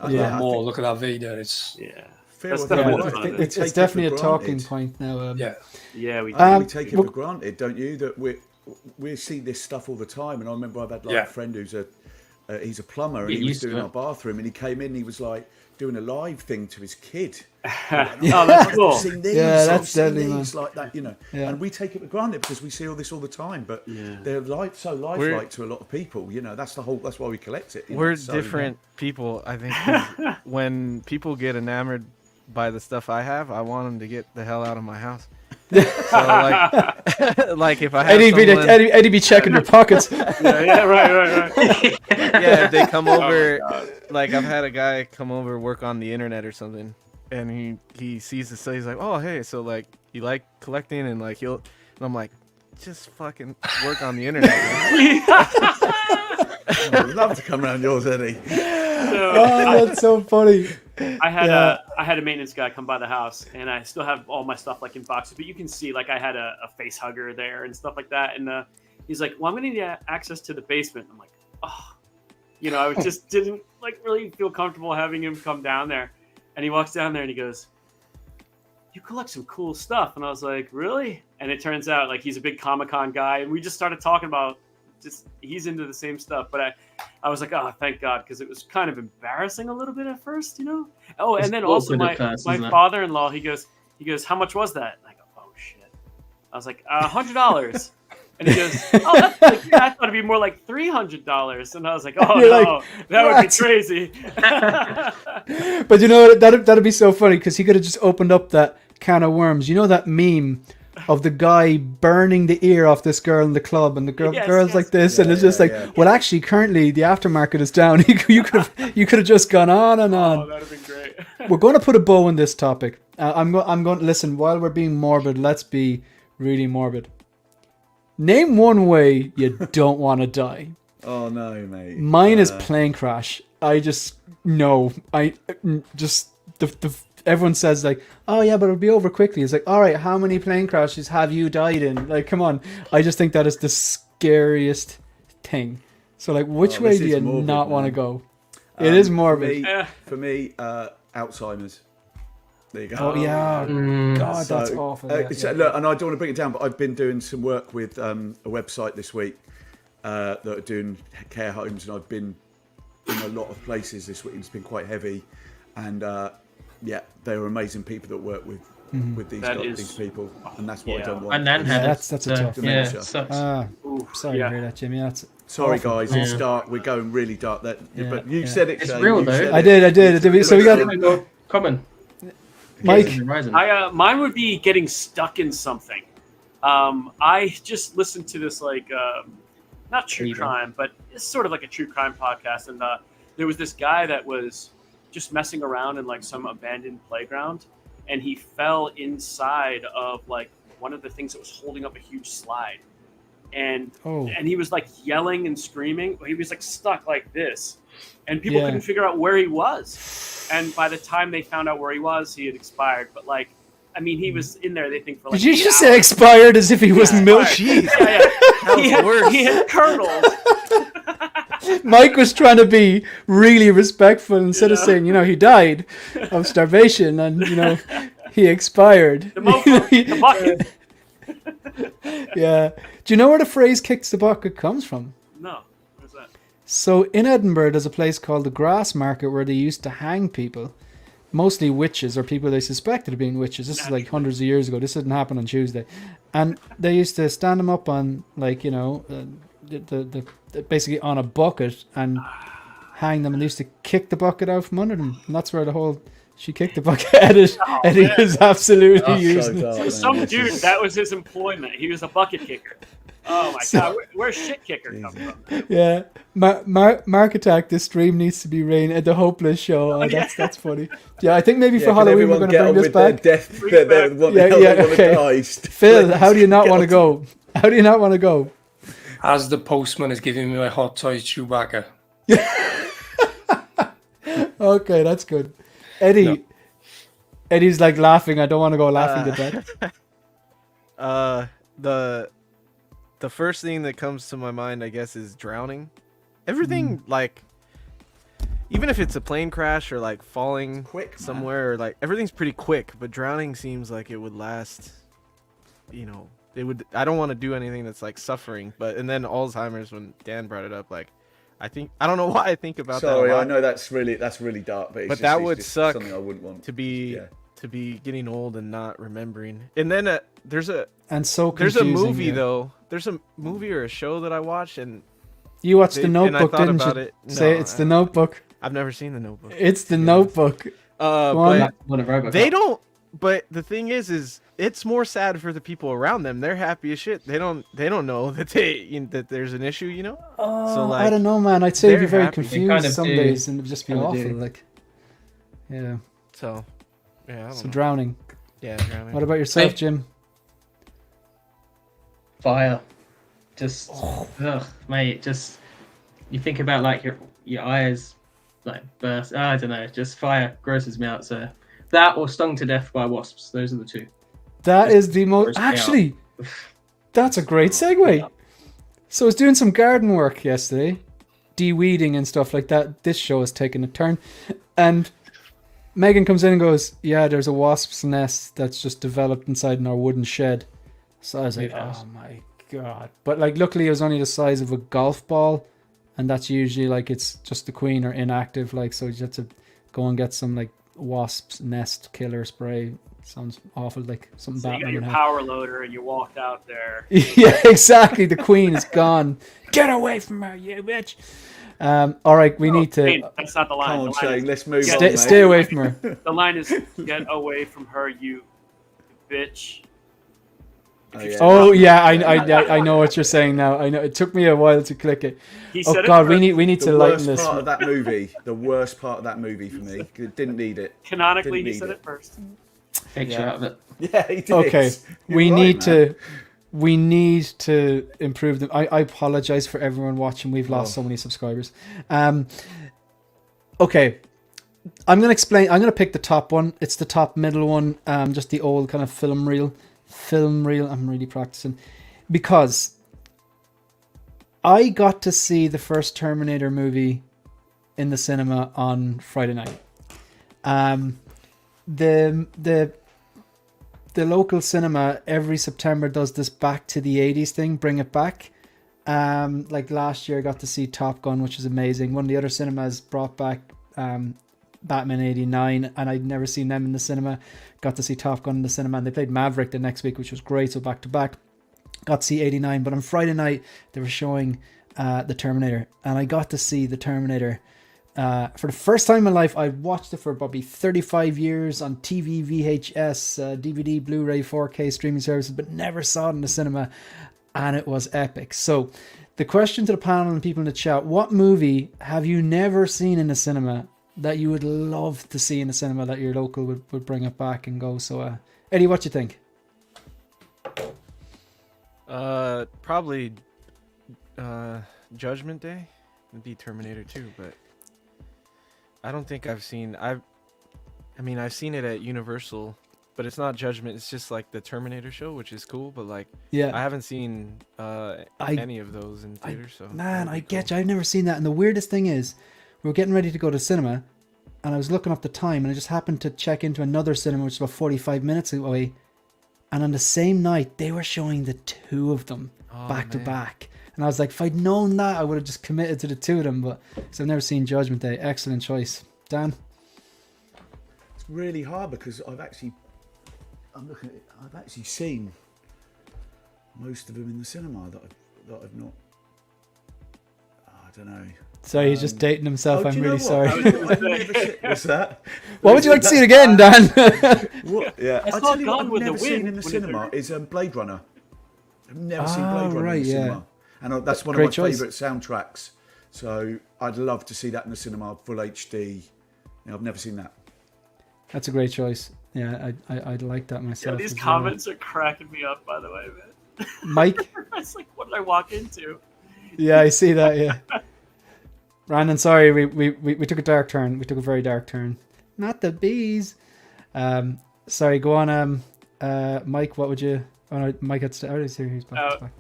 look Yeah. at that Maul, look at that Vader. It's Yeah. Feel That's like definitely we're fun. right. It's We take it definitely for a talking granted. point now. yeah. Yeah, we do. Um, We take it for granted, don't you? That we see this stuff all the time. And I remember I've had like Yeah. a friend who's he's a plumber, and Get he was used to doing it. our bathroom, and he came in, and he was like doing a live thing to his kid. Oh, that's cool. I've seen these, Yeah, I've that's seen deadly, these, like that, you know. Yeah. And we take it for granted because we see all this all the time. But they're so lifelike to a lot of people. You know, that's why we collect it. you know, We're so- different people, I think. 'Cause when people get enamored by the stuff I have, I want them to get the hell out of my house. So like, like if I have someone, Eddie be checking your pockets. Yeah, right. yeah, if they come Oh over, like I've had a guy come over work on the internet or something, and he sees the stuff. He's like, oh hey, so like you like collecting, and like and I'm like, just fucking work on the internet. man." I'd love to come around yours, Eddie. Oh, that's so funny. I had Yeah. I had a maintenance guy come by the house, and I still have all my stuff like in boxes. But you can see, like, I had a face hugger there and stuff like that. And he's like, "Well, I'm gonna need access to the basement." I'm like, "Oh, you know, I just didn't like really feel comfortable having him come down there." And he walks down there and he goes, "You collect some cool stuff." And I was like, "Really?" And it turns out like he's a big Comic-Con guy, and we just started talking about he's into the same stuff. But I was like, oh, thank God, because it was kind of embarrassing a little bit at first, you know. Oh, and then also awkward my at first, my isn't it? father-in-law, he goes, how much was that? And I go, oh shit. I was like, $100. And he goes, oh, that's like, yeah, I thought it'd be more like $300. And I was like, oh You're no, like, that would be what? crazy. But you know what? That'd be so funny because he could have just opened up that can of worms. You know that meme of the guy burning the ear off this girl in the club, and the Yes, girl's yes. like this, and it's just like, well, actually, currently the aftermarket is down. you could have just gone on and on. Oh, that'd have been great. We're going to put a bow on this topic. I'm going to listen. While we're being morbid, let's be really morbid. Name one way you don't want to die. Oh no, mate. Mine is plane crash. I just no. I just the everyone says like, oh yeah, but it'll be over quickly. It's like, all right, how many plane crashes have you died in? Like, come on. I just think that is the scariest thing. So like, which way this do is you morbid, not want to man. go? It is morbid. For me, Alzheimer's. There you go. Oh yeah, God, that's awful. Yeah, So, yeah. look, and I don't want to bring it down, but I've been doing some work with a website this week that are doing care homes, and I've been in a lot of places this week. It's been quite heavy, and yeah, they're amazing people that work with these people, and that's what I don't want. My nan had that's a tough. Yeah, dementia. it sucks. Sorry to hear that, Jimmy. That's Sorry, awful. guys, it's dark. We're going really dark. But you said it. It's Shane, real, you though. said I it. did. So we got Common. Mike. Mine would be getting stuck in something. I just listened to this not true crime, but it's sort of like a true crime podcast, and there was this guy that was just messing around in like some abandoned playground, and he fell inside of like one of the things that was holding up a huge slide, and he was like yelling and screaming. He was like stuck like this, and people couldn't figure out where he was. And by the time they found out where he was, he had expired. But like, I mean, he was in there. They think for like. Did you just hours. say expired as if he was milk? Yeah, he had curdled. Mike was trying to be really respectful instead of saying, he died of starvation and, he expired. The bucket. Yeah. Do you know where the phrase kicks the bucket comes from? No. Where's that? So in Edinburgh, there's a place called the Grass Market where they used to hang people, mostly witches or people they suspected of being witches. This is like hundreds of years ago. This didn't happen on Tuesday. And they used to stand them up on the basically on a bucket and hang them, and they used to kick the bucket out from under them. And that's where the whole she kicked the bucket at it. Eddie was absolutely using it. So some dude, that was his employment. He was a bucket kicker. Oh my god, where's shit kicker come from? Yeah, Mark Attack. This stream needs to be rain at the Hopeless Show. Oh, that's funny. Yeah, I think maybe for Halloween we're going to bring this back. Okay. Phil, how do you not want to go? How do you not want to go? As the postman is giving me my hot toys Chewbacca. Okay, that's good. Eddie's like laughing. I don't want to go laughing to death. The first thing that comes to my mind, I guess, is drowning. Everything like, even if it's a plane crash or like falling quick somewhere, or like everything's pretty quick. But drowning seems like it would last. It would. I don't want to do anything that's like suffering. And then Alzheimer's, when Dan brought it up, like, I don't know why I think about that. Sorry, I know that's really dark, but that would suck. Something I wouldn't want to be getting old and not remembering. And then there's a movie though. There's a movie or a show that I watched, and you watched The Notebook, didn't you? It's The Notebook. I've never seen The Notebook. It's The Notebook. But they don't. But the thing is it's more sad for the people around them. They're happy as shit. They don't know that that there's an issue, So like, I don't know, man. I'd say you'd be very confused some days, and it'd just be awful. Like, yeah. So, yeah. So drowning. Yeah, drowning. What about yourself, Jim? Fire. Just, mate. Just you think about like your eyes like burst. I don't know. Just fire grosses me out. So that or stung to death by wasps. Those are the two. That is the most. Actually, that's a great segue. So I was doing some garden work yesterday, de-weeding and stuff like that. This show has taken a turn, and Megan comes in and goes, "Yeah, there's a wasp's nest that's just developed inside in our wooden shed." So I was like, "Oh my god!" But like, luckily, it was only the size of a golf ball, and that's usually like it's just the queen or inactive. Like, so you have to go and get some like wasp's nest killer spray. Sounds awful, like something so Batman. You got your power loader and you walked out there. Yeah, exactly. The queen is gone. Get away from her, you bitch. All right, we need to. Shane, that's not the line. Come on, the line Shane, let's move on. Stay, stay away from her. The line is "Get away from her, you bitch." Oh yeah, I know what you're saying now. I know it took me a while to click it. Oh god, we need to lighten this. The worst part of that movie. The worst part of that movie for me. Didn't need it. Canonically, he said it first. Picture out of it. Yeah, he did. Okay, we need We need to improve them. I apologize for everyone watching. We've lost so many subscribers. Okay. I'm going to pick the top one. It's the top middle one. Just the old kind of film reel. I'm really practicing. Because I got to see the first Terminator movie in the cinema on Friday night. The local cinema every September does this back to the 80s thing, bring it back. Like last year I got to see Top Gun, which is amazing. One of the other cinemas brought back Batman 89, and I'd never seen them in the cinema. Got to see Top Gun in the cinema, and they played Maverick the next week, which was great, so back to back. Got to see 89, but on Friday night they were showing the Terminator, and I got to see the Terminator for the first time in my life. I watched it for probably 35 years on TV, VHS, DVD, Blu-ray, 4K streaming services, but never saw it in the cinema, and it was epic. So the question to the panel and people in the chat: what movie have you never seen in the cinema that you would love to see in the cinema, that your local would bring it back and go? So Eddie, what do you think? Probably Judgment Day would be Terminator 2, but I don't think I've seen. I've seen it at Universal, but it's not Judgment. It's just like the Terminator show, which is cool. But like, yeah, I haven't seen any of those in theaters. So man, I get you. I've never seen that. And the weirdest thing is, we were getting ready to go to cinema, and I was looking up the time, and I just happened to check into another cinema, which is about 45 minutes away. And on the same night, they were showing the two of them back to back. And I was like, if I'd known that, I would have just committed to the two of them. But so I've never seen Judgment Day. Excellent choice, Dan. It's really hard because I've actually seen most of them in the cinema that I've not. I don't know. Sorry, he's just dating himself. I'm really sorry. What's that? What would you like to see it again, Dan? What? Yeah, I tell you what I've never seen in the cinema is Blade Runner. I've never seen Blade Runner in the cinema, and that's one of my favourite soundtracks. So I'd love to see that in the cinema, full HD. I've never seen that. That's a great choice. Yeah, I'd like that myself. Yeah, these comments are cracking me up, by the way, man. Mike? It's like, what did I walk into? Yeah, I see that, yeah. Brandon, sorry, we took a dark turn. We took a very dark turn. Not the bees. Sorry, go on, Mike, what would you... Oh, no, Mike had to... He's back.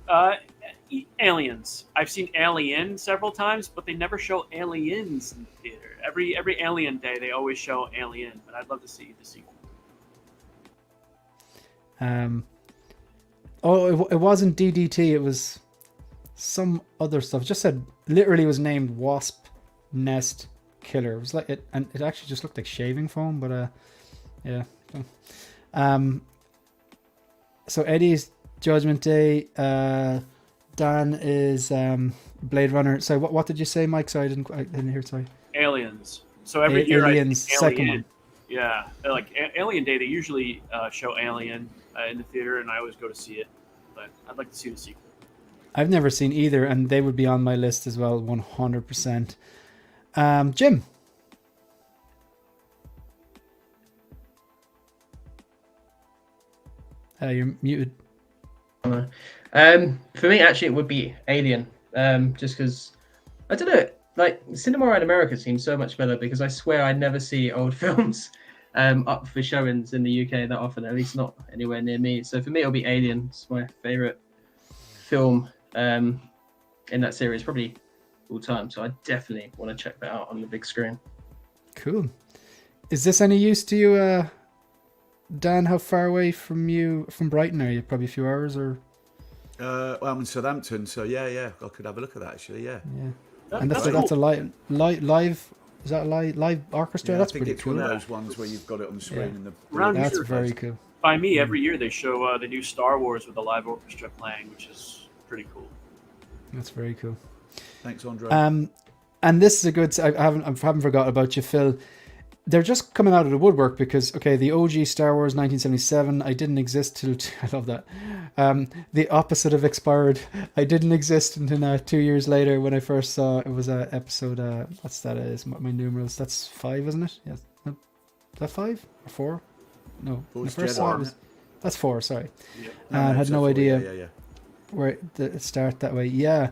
Aliens. I've seen Alien several times, but they never show Aliens in the theater. Every Alien Day, they always show Alien, but I'd love to see the sequel. It wasn't DDT, it was some other stuff. It just said, literally was named Wasp Nest Killer. It was like it, and it actually just looked like shaving foam, but yeah. So Eddie's Judgment Day, Dan is Blade Runner. So what did you say, Mike? Sorry, I didn't hear. Sorry. Aliens. So every year Aliens, second one. Yeah, like Alien Day, they usually show Alien in the theater, and I always go to see it. But I'd like to see the sequel. I've never seen either, and they would be on my list as well, 100%. Jim. You're muted. For me, actually, it would be Alien. Just because, I don't know, like, cinema in America seems so much better, because I swear I never see old films up for showings in the UK that often, at least not anywhere near me. So for me, it'll be Alien. It's my favourite film in that series, probably all time. So I definitely want to check that out on the big screen. Cool. Is this any use to you, Dan? How far away from Brighton are you? Probably a few hours, or? Well, I'm in Southampton, so yeah, I could have a look at that actually. Yeah. And that's a live. Is that a live orchestra? Yeah, that's I think pretty it's cool. one of those ones where you've got it on the screen and that's very cool. By me, every year they show the new Star Wars with a live orchestra playing, which is pretty cool. That's very cool. Thanks, Andre. And this is a good. I haven't forgotten about you, Phil. They're just coming out of the woodwork because, okay, the OG Star Wars 1977, I didn't exist till... I love that. The opposite of expired. I didn't exist until 2 years later when I first saw it was episode... what's that? Is my numerals? That's 5, isn't it? Yes. No, is that 5 or 4? No. When I first saw it was... That's 4, sorry. Yeah. I had no idea. where the start that way. Yeah,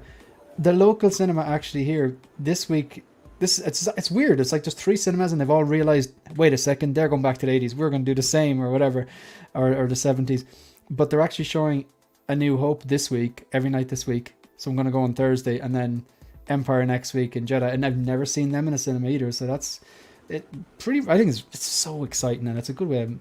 the local cinema actually here this week. It's weird. It's like there's 3 cinemas and they've all realized, wait a second, they're going back to the 80s. We're going to do the same or whatever, or the 70s. But they're actually showing A New Hope this week, every night this week. So I'm going to go on Thursday, and then Empire next week and Jedi. And I've never seen them in a cinema either. So that's it. I think it's so exciting, and it's a good way.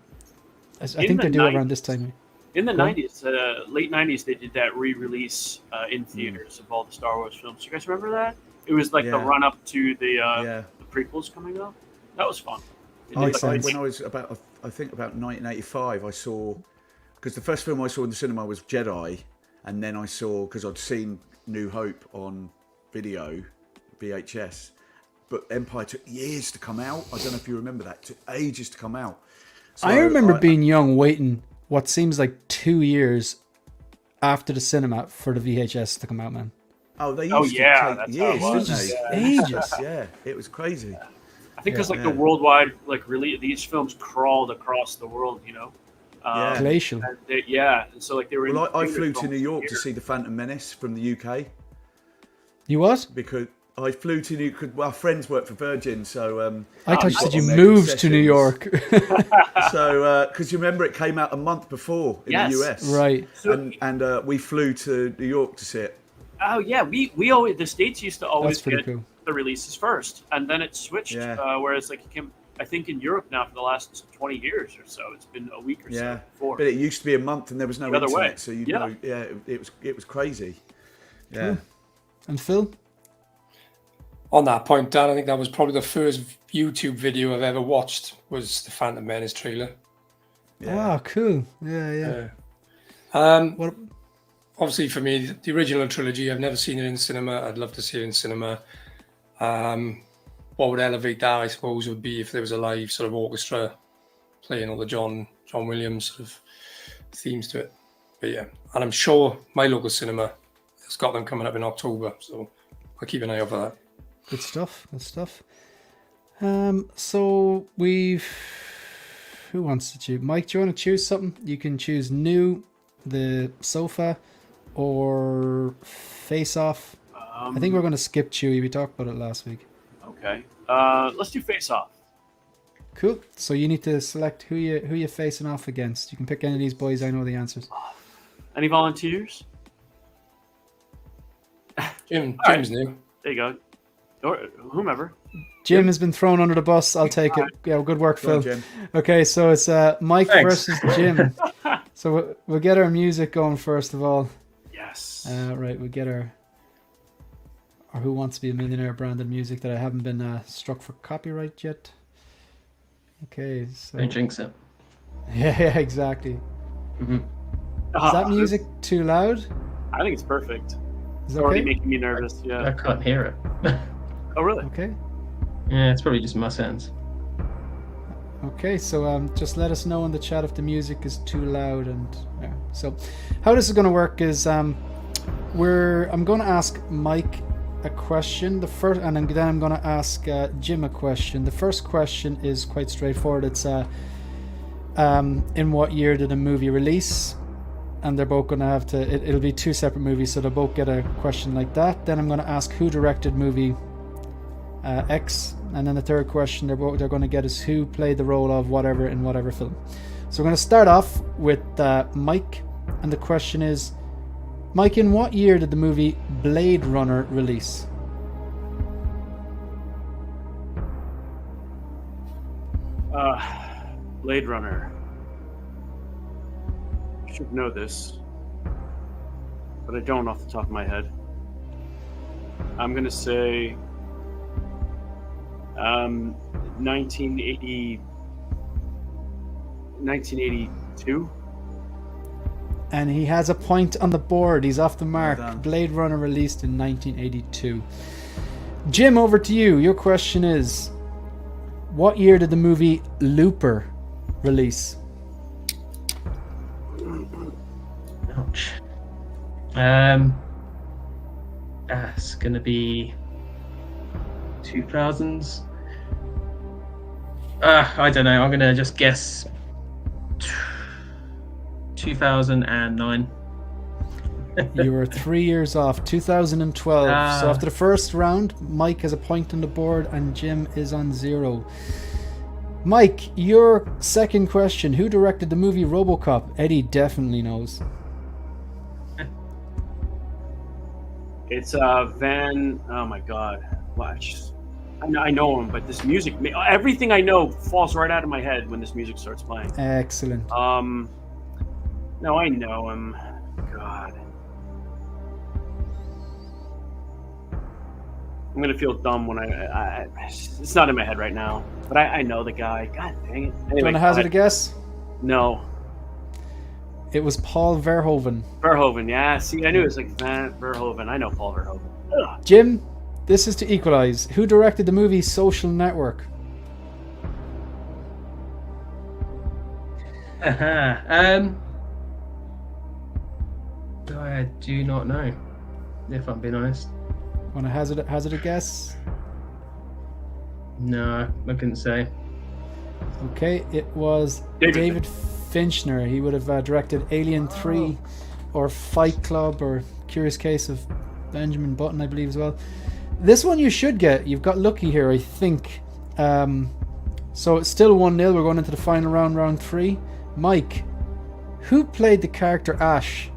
I think they do it around this time. In the 90s, late 90s, they did that re-release in theaters of all the Star Wars films. You guys remember that? It was like the run-up to the prequels coming up. That was fun. When I was about 1985, I saw, because the first film I saw in the cinema was Jedi, and then I saw, because I'd seen New Hope on video, VHS, but Empire took years to come out. I don't know if you remember that. It took ages to come out. So I remember being young, waiting what seems like 2 years after the cinema for the VHS to come out, man. Oh, they used to take years, didn't they? Ages. Yeah, it was crazy. I think because the worldwide, really, these films crawled across the world, Glacial. And so they were. Well, I flew to New York to see The Phantom Menace from the UK. You what? Because I flew to New York. Well, our friends work for Virgin, so I thought you said you moved to New York. So, because you remember it came out a month before in the US, right? And we flew to New York to see it. Oh yeah, we always, the States used to always get cool. the releases first, and then it switched. Whereas I think in Europe now for the last 20 years or so, it's been a week or so before. But it used to be a month, and there was no The other internet, way. so it was crazy. Yeah. Cool. And Phil? On that point, Dan, I think that was probably the first YouTube video I've ever watched, was the Phantom Menace trailer. Yeah. Oh, cool. Yeah. What? Obviously, for me, the original trilogy, I've never seen it in cinema. I'd love to see it in cinema. What would elevate that, I suppose, would be if there was a live sort of orchestra playing all the John Williams sort of themes to it. But yeah, and I'm sure my local cinema has got them coming up in October, so I'll keep an eye out for that. Good stuff. So who wants to choose? Mike, do you want to choose something? You can choose New, the sofa, or Face Off. I think we're going to skip Chewie. We talked about it last week. Okay. Let's do Face Off. Cool. So you need to select who you're facing off against. You can pick any of these boys. I know the answers. Any volunteers? Jim's new. There you go. Or whomever. Jim has been thrown under the bus. I'll take it. Yeah, good work, Phil. Jim. Okay, so it's Mike Thanks. versus Jim. So we'll get our music going first of all. Yes. Right, we'll get our Who Wants to Be a Millionaire branded music that I haven't been struck for copyright yet. Okay, so Don't jinx it. yeah, exactly. Mm-hmm. Is that music too loud? I think it's perfect. Is It's it already okay? making me nervous. I Yeah. can't hear it. Oh, really? Okay. Yeah, it's probably just my sense. Okay, so just let us know in the chat if the music is too loud. And yeah. So how this is going to work is I'm going to ask Mike a question, and then I'm going to ask Jim a question. The first question is quite straightforward. It's in what year did a movie release? And they're both going to have to, it'll be 2 separate movies, so they'll both get a question like that. Then I'm going to ask who directed movie X, and then the third question they're going to get is who played the role of whatever in whatever film. So we're going to start off with Mike, and the question is, Mike, in what year did the movie Blade Runner release? Blade Runner. I should know this, but I don't off the top of my head. I'm gonna say 1982. And he has a point on the board. He's off the mark. Well done. Blade Runner released in 1982. Jim, over to you. Your question is, what year did the movie Looper release? Ouch. It's gonna be 2000s. I don't know. I'm gonna just guess 2009. You were 3 years off, 2012. So after the first round, Mike has a point on the board and Jim is on 0. Mike, your second question. Who directed the movie RoboCop? Eddie definitely knows. It's Van. Oh my God! Watch. I know him, but this music, everything I know falls right out of my head when this music starts playing. Excellent. No, I know him. God. I'm gonna feel dumb when I it's not in my head right now, but I know the guy. God dang it. Anyway, Do you want to hazard a guess? No. It was Paul Verhoeven. Verhoeven, yeah. See, I knew it was like Van Verhoeven. I know Paul Verhoeven. Ugh. Jim, this is to equalize. Who directed the movie Social Network? I do not know, if I'm being honest. Want to hazard a guess? No, I couldn't say. Okay, it was David Fincher. He would have directed Alien 3 or Fight Club or Curious Case of Benjamin Button, I believe, as well. This one you should get. You've got lucky here, I think. So it's still 1-0. We're going into the final round, round 3. Mike, who played the character Ash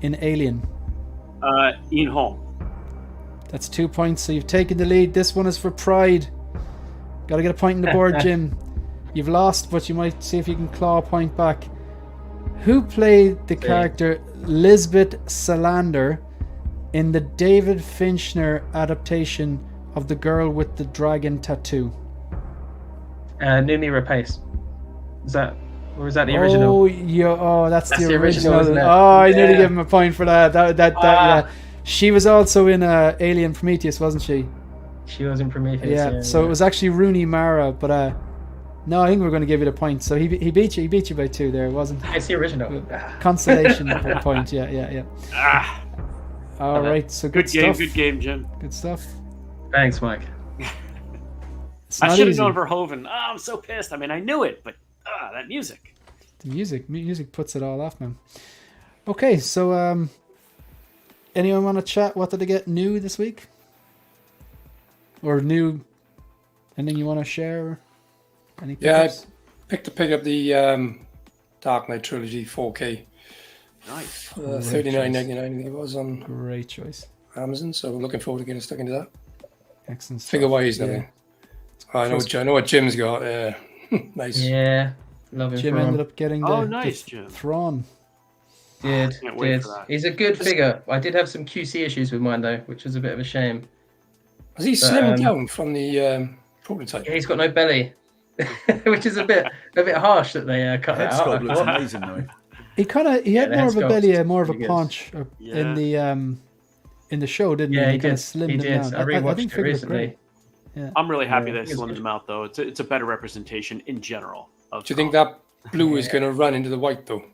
in Alien? Ian Holm. That's 2 points, so you've taken the lead. This one is for pride. Got to get a point on the board, Jim. You've lost, but you might see if you can claw a point back. Who played the character Lisbeth Salander in the David Fincher adaptation of The Girl with the Dragon Tattoo? Numi Rapace. Is that the original? That's the original. Isn't it? Oh, I nearly give him a point for that. Yeah. She was also in Alien Prometheus, wasn't she? She was in Prometheus. Yeah. So it was actually Rooney Mara, but no, I think we're going to give you the point. So he beat you. He beat you by 2 there, wasn't it? It's the original. Consolation point. Yeah. All right. So good stuff. Good game, Jim. Good stuff. Thanks, Mike. I should have known Verhoeven. Oh, I'm so pissed. I mean, I knew it, but that music. The music puts it all off, man. Okay, so anyone want to chat? What did they get new this week? Or new? Anything you want to share? Any pickups? I picked up the Dark Knight Trilogy 4K. Nice. $39.99 I think it was on Great choice. Amazon, so I'm looking forward to getting stuck into that. Excellent stuff. Figure-wise, nothing. I know what Jim's got. Nice. Yeah, love him. Jim ended up getting the nice, Jim. Thrawn. Did. He's a good figure. I did have some QC issues with mine though, which was a bit of a shame. Was he slimmed down from the prototype? Yeah, he's got no belly, which is a bit harsh that they cut that out. Looks amazing though. He had more of a belly, more of a paunch Yeah. in the show, didn't he? Yeah, He kind of slimmed it down. I rewatched think it figures recently. great. Yeah. I'm really happy they it's slimmed good. them out, though. It's a better representation in general. Of Do you think that blue is going to run into the white though?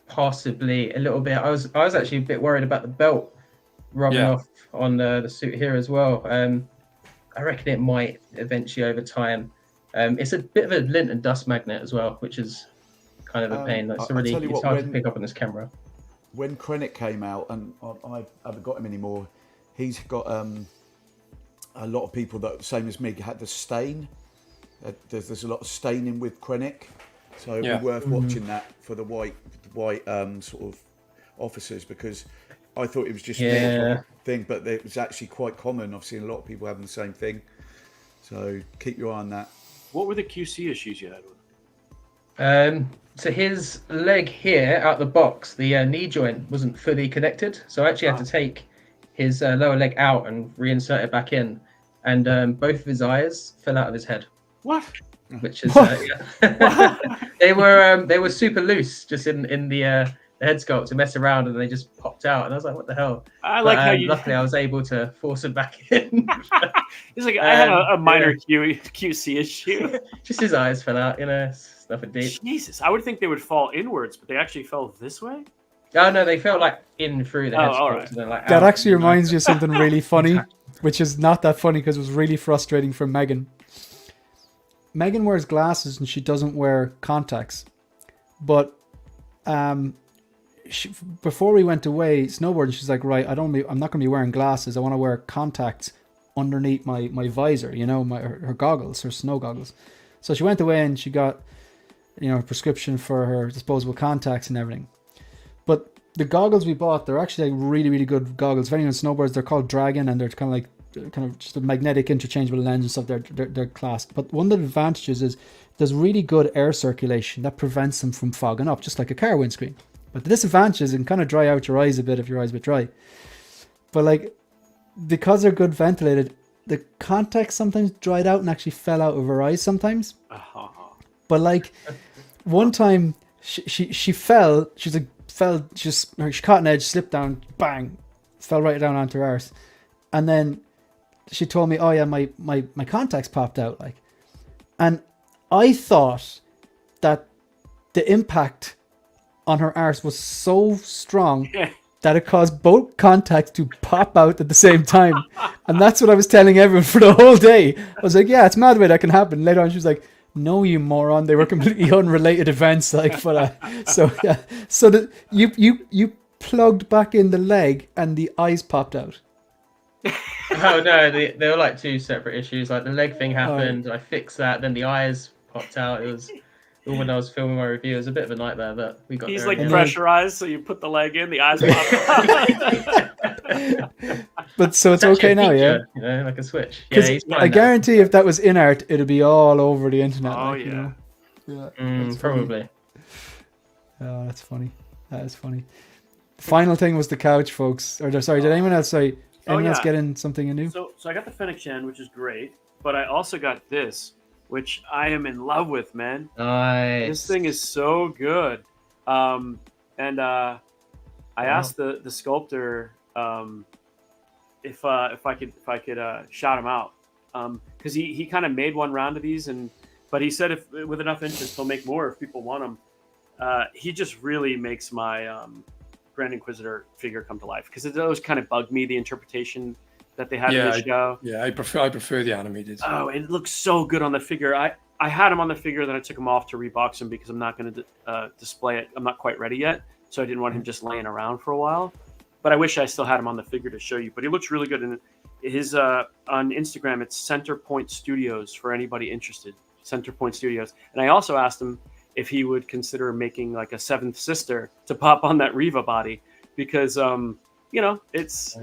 Possibly a little bit. I was actually a bit worried about the belt rubbing off on the suit here as well. I reckon it might eventually over time. It's a bit of a lint and dust magnet as well, which is kind of a pain. It's hard to pick up on this camera. When Krennic came out, and I haven't got him anymore, he's got a lot of people that, same as me, had the stain. There's a lot of staining with Krennic, so it'd be worth watching that for the white sort of officers, because I thought it was just a thing, but it was actually quite common. I've seen a lot of people having the same thing, so keep your eye on that. What were the QC issues you had with him? So his leg here out the box, the knee joint wasn't fully connected. So I actually had to take his lower leg out and reinsert it back in. And both of his eyes fell out of his head. What? Which is they were super loose just in the head sculpt to mess around, and they just popped out. And I was like, what the hell? Luckily I was able to force them back in. He's like, I had a minor QC issue. Just his eyes fell out, it's nothing deep. Jesus, I would think they would fall inwards, but they actually fell this way? Oh no, they felt like in through the head sculpt. Right. And then, like, That out. actually reminds you of something really funny, which is not that funny because it was really frustrating for Megan. Megan wears glasses and she doesn't wear contacts. But before we went away snowboarding, she's like, right, I'm not going to be wearing glasses. I want to wear contacts underneath my visor, you know, her goggles, her snow goggles. So she went away and she got, you know, a prescription for her disposable contacts and everything. But the goggles we bought, they're actually like really, really good goggles. If anyone snowboards, they're called Dragon, and they're kind of just a magnetic interchangeable lens and stuff. They're class. But one of the advantages is there's really good air circulation that prevents them from fogging up, just like a car windscreen. But the disadvantage is it can kind of dry out your eyes a bit if your eyes are a bit dry. But like, because they're good ventilated, the contacts sometimes dried out and actually fell out of her eyes sometimes. But like, one time she fell, she caught an edge, slipped down, bang, fell right down onto her arse. And then she told me, oh yeah, my contacts popped out, like. And I thought that the impact on her arse was so strong that it caused both contacts to pop out at the same time. And that's what I was telling everyone for the whole day. I was like, yeah, it's mad way that can happen. Later on, she was like, no, you moron. They were completely unrelated events. Like, so yeah. So that you plugged back in the leg and the eyes popped out. Oh no, they were like two separate issues. Like the leg thing happened, I fixed that, then the eyes popped out. It was when I was filming my review. It was a bit of a nightmare, but we got. He's there like pressurized, so you put the leg in, the eyes pop out. But so it's okay now, yeah. You know, like a switch. Because Yeah, I guarantee if that was INART, it'd be all over the internet. Oh like, yeah. You know? Yeah. Probably. Oh, that's funny. That is funny. The final thing was the couch, folks. Or sorry, did anyone else else get in something new? So I got the Fennec Shan, which is great, but I also got this, which I am in love with, man. Nice. This thing is so good. I asked the sculptor if I could shout him out, because he kind of made one round of these, but he said if with enough interest he'll make more if people want them. He just really makes my Grand Inquisitor figure come to life, because it always kind of bugged me, the interpretation that they had in the show. I prefer the animated. Oh, it looks so good on the figure. I had him on the figure, then I took him off to rebox him because I'm not going to display it. I'm not quite ready yet, so I didn't want him just laying around for a while. But I wish I still had him on the figure to show you. But he looks really good. And his on Instagram, it's Center Point Studios for anybody interested. Center Point Studios. And I also asked him if he would consider making like a seventh sister to pop on that Reva body, because you know,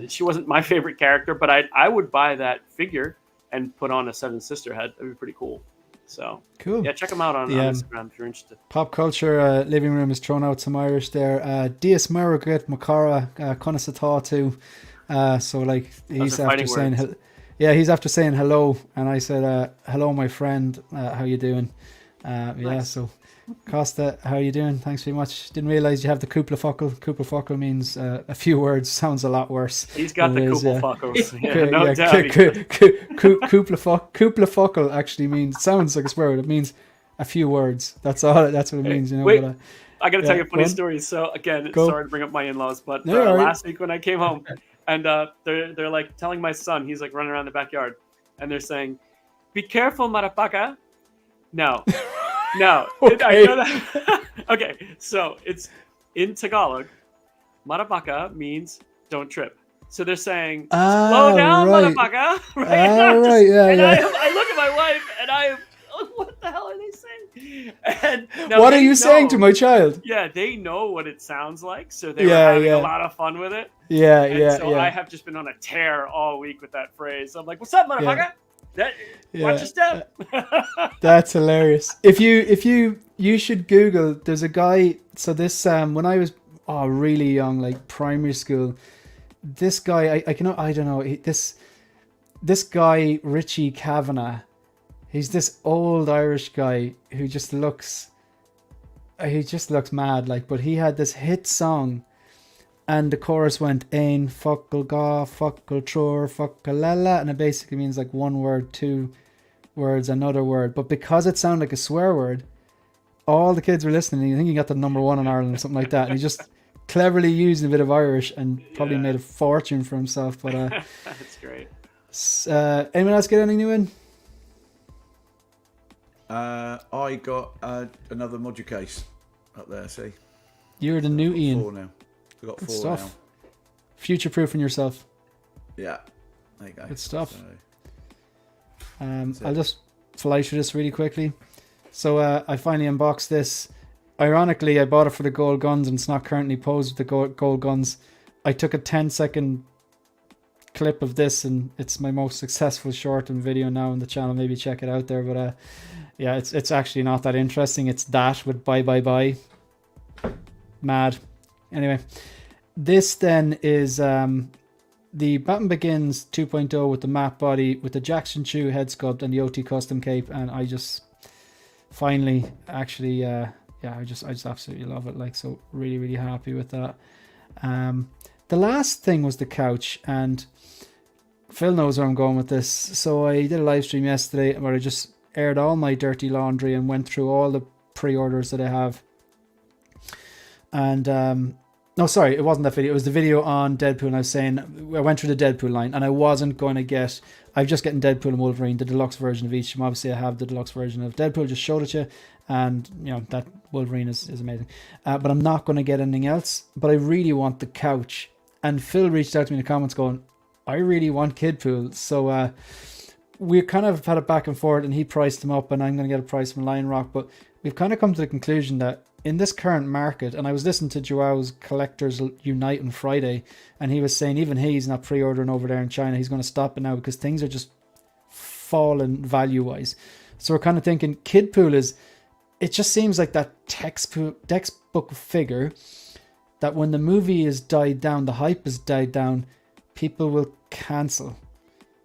she wasn't my favorite character, but I would buy that figure and put on a seventh sister head. That'd be pretty cool. So cool. Yeah, check him out on Instagram if you're interested. Pop Culture Living Room has thrown out some Irish there. Dias Maragut Makara Conasata too. So like he's after saying he's after saying hello, and I said hello my friend, how you doing? Nice. Yeah, so Costa, how are you doing? Thanks very much. Didn't realize you have the Kuplafocal. Kuplafocal means a few words. Sounds a lot worse. He's got the Kuplafocals. Kuplafocal actually sounds like a swear word. It means a few words. That's all. That's what it means. You know. Wait, I got to tell you a funny story. So again, sorry to bring up my in-laws, but last week when I came home, and they're like telling my son, he's like running around the backyard, and they're saying, "Be careful, motherfucker." No. Okay. I know that. Okay, so it's in Tagalog. Marabaka means don't trip. So they're saying, slow down, motherfucker. Right? I look at my wife and I am, what the hell are they saying? And what are you saying to my child? Yeah, they know what it sounds like, so they were having a lot of fun with it. I have just been on a tear all week with that phrase. I'm like, what's up, motherfucker? Watch your step. That's hilarious. If you should Google, there's a guy, so this when I was really young, like primary school, this guy I don't know, this guy Richie Kavanagh, he's this old Irish guy who just looks mad, like, but he had this hit song. And the chorus went Ein fuckle ga, fuckle tror, fuckle lala, and it basically means like one word, two words, another word. But because it sounded like a swear word, all the kids were listening. I think he got the #1 in Ireland or something like that. And he just cleverly used a bit of Irish and probably made a fortune for himself. But that's great. Anyone else get anything new in? I got another module case. up there. See, You're the new Ian. 4 now. We've got Good 4 stuff. now. Future-proofing yourself. Yeah, there you go. Good stuff. So, I'll just fly through this really quickly. So I finally unboxed this. Ironically, I bought it for the gold guns, and it's not currently posed with the gold guns. I took a 10-second clip of this, and it's my most successful short and video now on the channel. Maybe check it out there. But yeah, it's actually not that interesting. It's that with bye. Mad. Anyway, this then is the Batman Begins 2.0 with the matte body, with the Jackson Chew head sculpt and the OT custom cape, and I just finally actually I just absolutely love it. Like, so really happy with that. The last thing was the couch, and Phil knows where I'm going with this. So I did a live stream yesterday where I just aired all my dirty laundry and went through all the pre-orders that I have. And no, sorry, it wasn't that video. It was the video on Deadpool, and I was saying I went through the Deadpool line, and I wasn't going to get. I'm just getting Deadpool and Wolverine, the deluxe version of each. And obviously, I have the deluxe version of Deadpool. Just showed it to you, and you know that Wolverine is amazing. But I'm not going to get anything else. But I really want the couch. And Phil reached out to me in the comments, going, "I really want Kidpool." So we kind of had it back and forth, and he priced them up, and I'm going to get a price from Lion Rock. But we've kind of come to the conclusion that in this current market, and I was listening to Joao's Collectors Unite on Friday, and he was saying even he's not pre-ordering over there in China. He's going to stop it now because things are just falling value-wise. So we're kind of thinking Kidpool it just seems like that textbook figure that when the movie is died down, the hype is died down, people will cancel.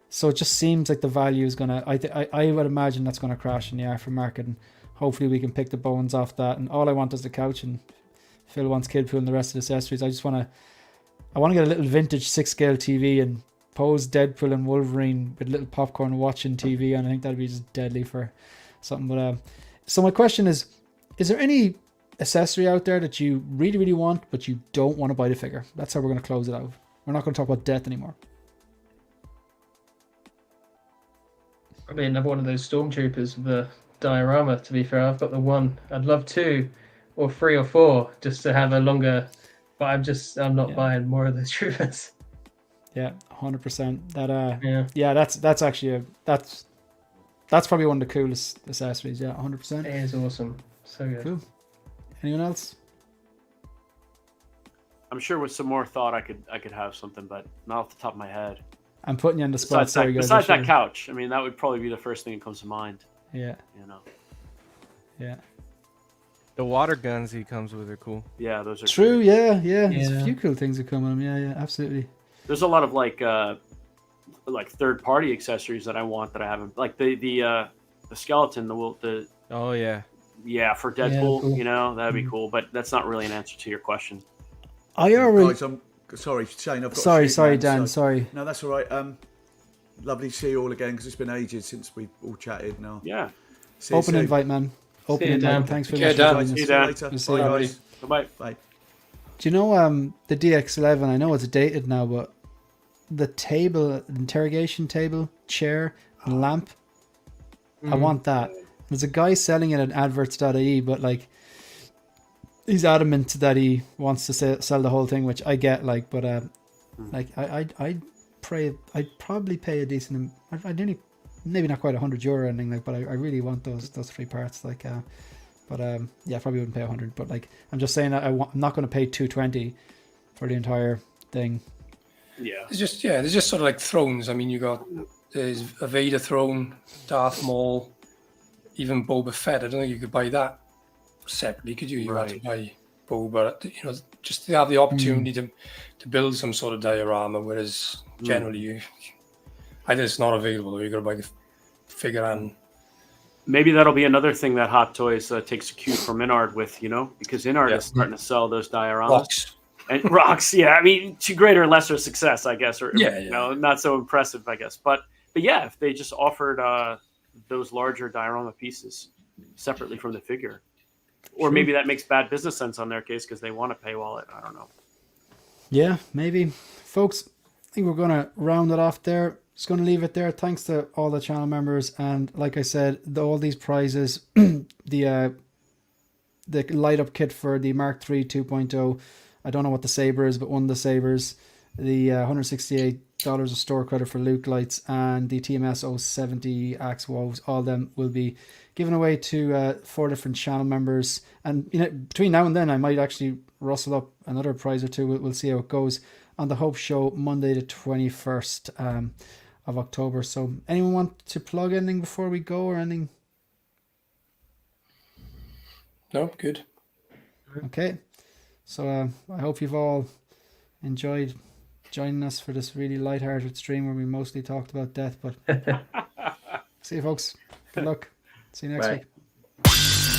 So it just seems like the value is going to, I would imagine that's going to crash in the aftermarket, and hopefully we can pick the bones off that. And all I want is the couch, and Phil wants Kidpool and the rest of the accessories. I want to get a little vintage 6-scale TV and pose Deadpool and Wolverine with little popcorn watching TV, and I think that'd be just deadly for something. But so my question is there any accessory out there that you really want but you don't want to buy the figure? That's how we're going to close it out. We're not going to talk about death anymore. I mean, I've one of those stormtroopers with the diorama, to be fair. I've got the one. I'd love 2 or 3 or 4 just to have a longer, but I'm not buying more of those troopers. Yeah, 100%. That's actually that's probably one of the coolest accessories. Yeah, 100%. It is awesome. So good. Cool. Anyone else? I'm sure with some more thought I could have something, but not off the top of my head. I'm putting you on the spot. Besides that couch, I mean, that would probably be the first thing that comes to mind. Yeah. You know. Yeah. The water guns he comes with are cool. Yeah, those are true. cool. Yeah. There's a few cool things that come with them. Yeah, absolutely. There's a lot of like third-party accessories that I want that I haven't, like the skeleton, the oh yeah for Deadpool. Cool. You know, that'd be cool, but that's not really an answer to your question. I already. Guys, I'm sorry, Shane. I've got. Sorry, Dan. Sorry. No, that's all right. Lovely to see you all again because it's been ages since we all chatted. Now. Yeah. Open invite, man. Open invite. Dan. Thanks for Dan. See you Dan. later. We'll see Bye, you. guys. Bye. Bye. Do you know the DX11? I know it's dated now, but the table, interrogation table, chair, and lamp. I want that. There's a guy selling it at adverts.ie, but like he's adamant that he wants to sell the whole thing, which I get. Like, but like I'd probably pay a decent. I'd nearly, maybe not quite €100 or anything like, but I really want those 3 parts. Like, but yeah, I probably wouldn't pay 100. But like, I'm just saying that I'm not going to pay 220 for the entire thing. Yeah. There's just sort of like thrones. I mean, there's a Vader throne, Darth Maul, even Boba Fett. I don't think you could buy that separately, could you? You had to buy Boba, you know, just to have the opportunity to build some sort of diorama, whereas generally either it's not available or you got to buy the figure. And maybe that'll be another thing that Hot Toys takes a cue from INART with, you know, because INART is starting to sell those dioramas. Rocks. And rocks, yeah. I mean, to greater or lesser success, I guess, or you know, not so impressive, I guess. But yeah, if they just offered those larger diorama pieces separately from the figure, or maybe that makes bad business sense on their case because they want to paywall it. I don't know. Yeah, maybe, folks. I think we're gonna round it off there. Just gonna leave it there. Thanks to all the channel members, and like I said, all these prizes, the the light up kit for the Mark III 2.0. I don't know what the saber is, but one of the sabers, the $168 of store credit for Luke lights, and the TMS 070 axe woves. All of them will be given away to 4 different channel members. And between now and then, I might actually rustle up another prize or two. We'll see how it goes on the Hope Show Monday the 21st of October. So anyone want to plug anything before we go, or anything? No, good. Okay. So I hope you've all enjoyed joining us for this really light-hearted stream where we mostly talked about death. But see you, folks. Good luck. See you next Bye. week.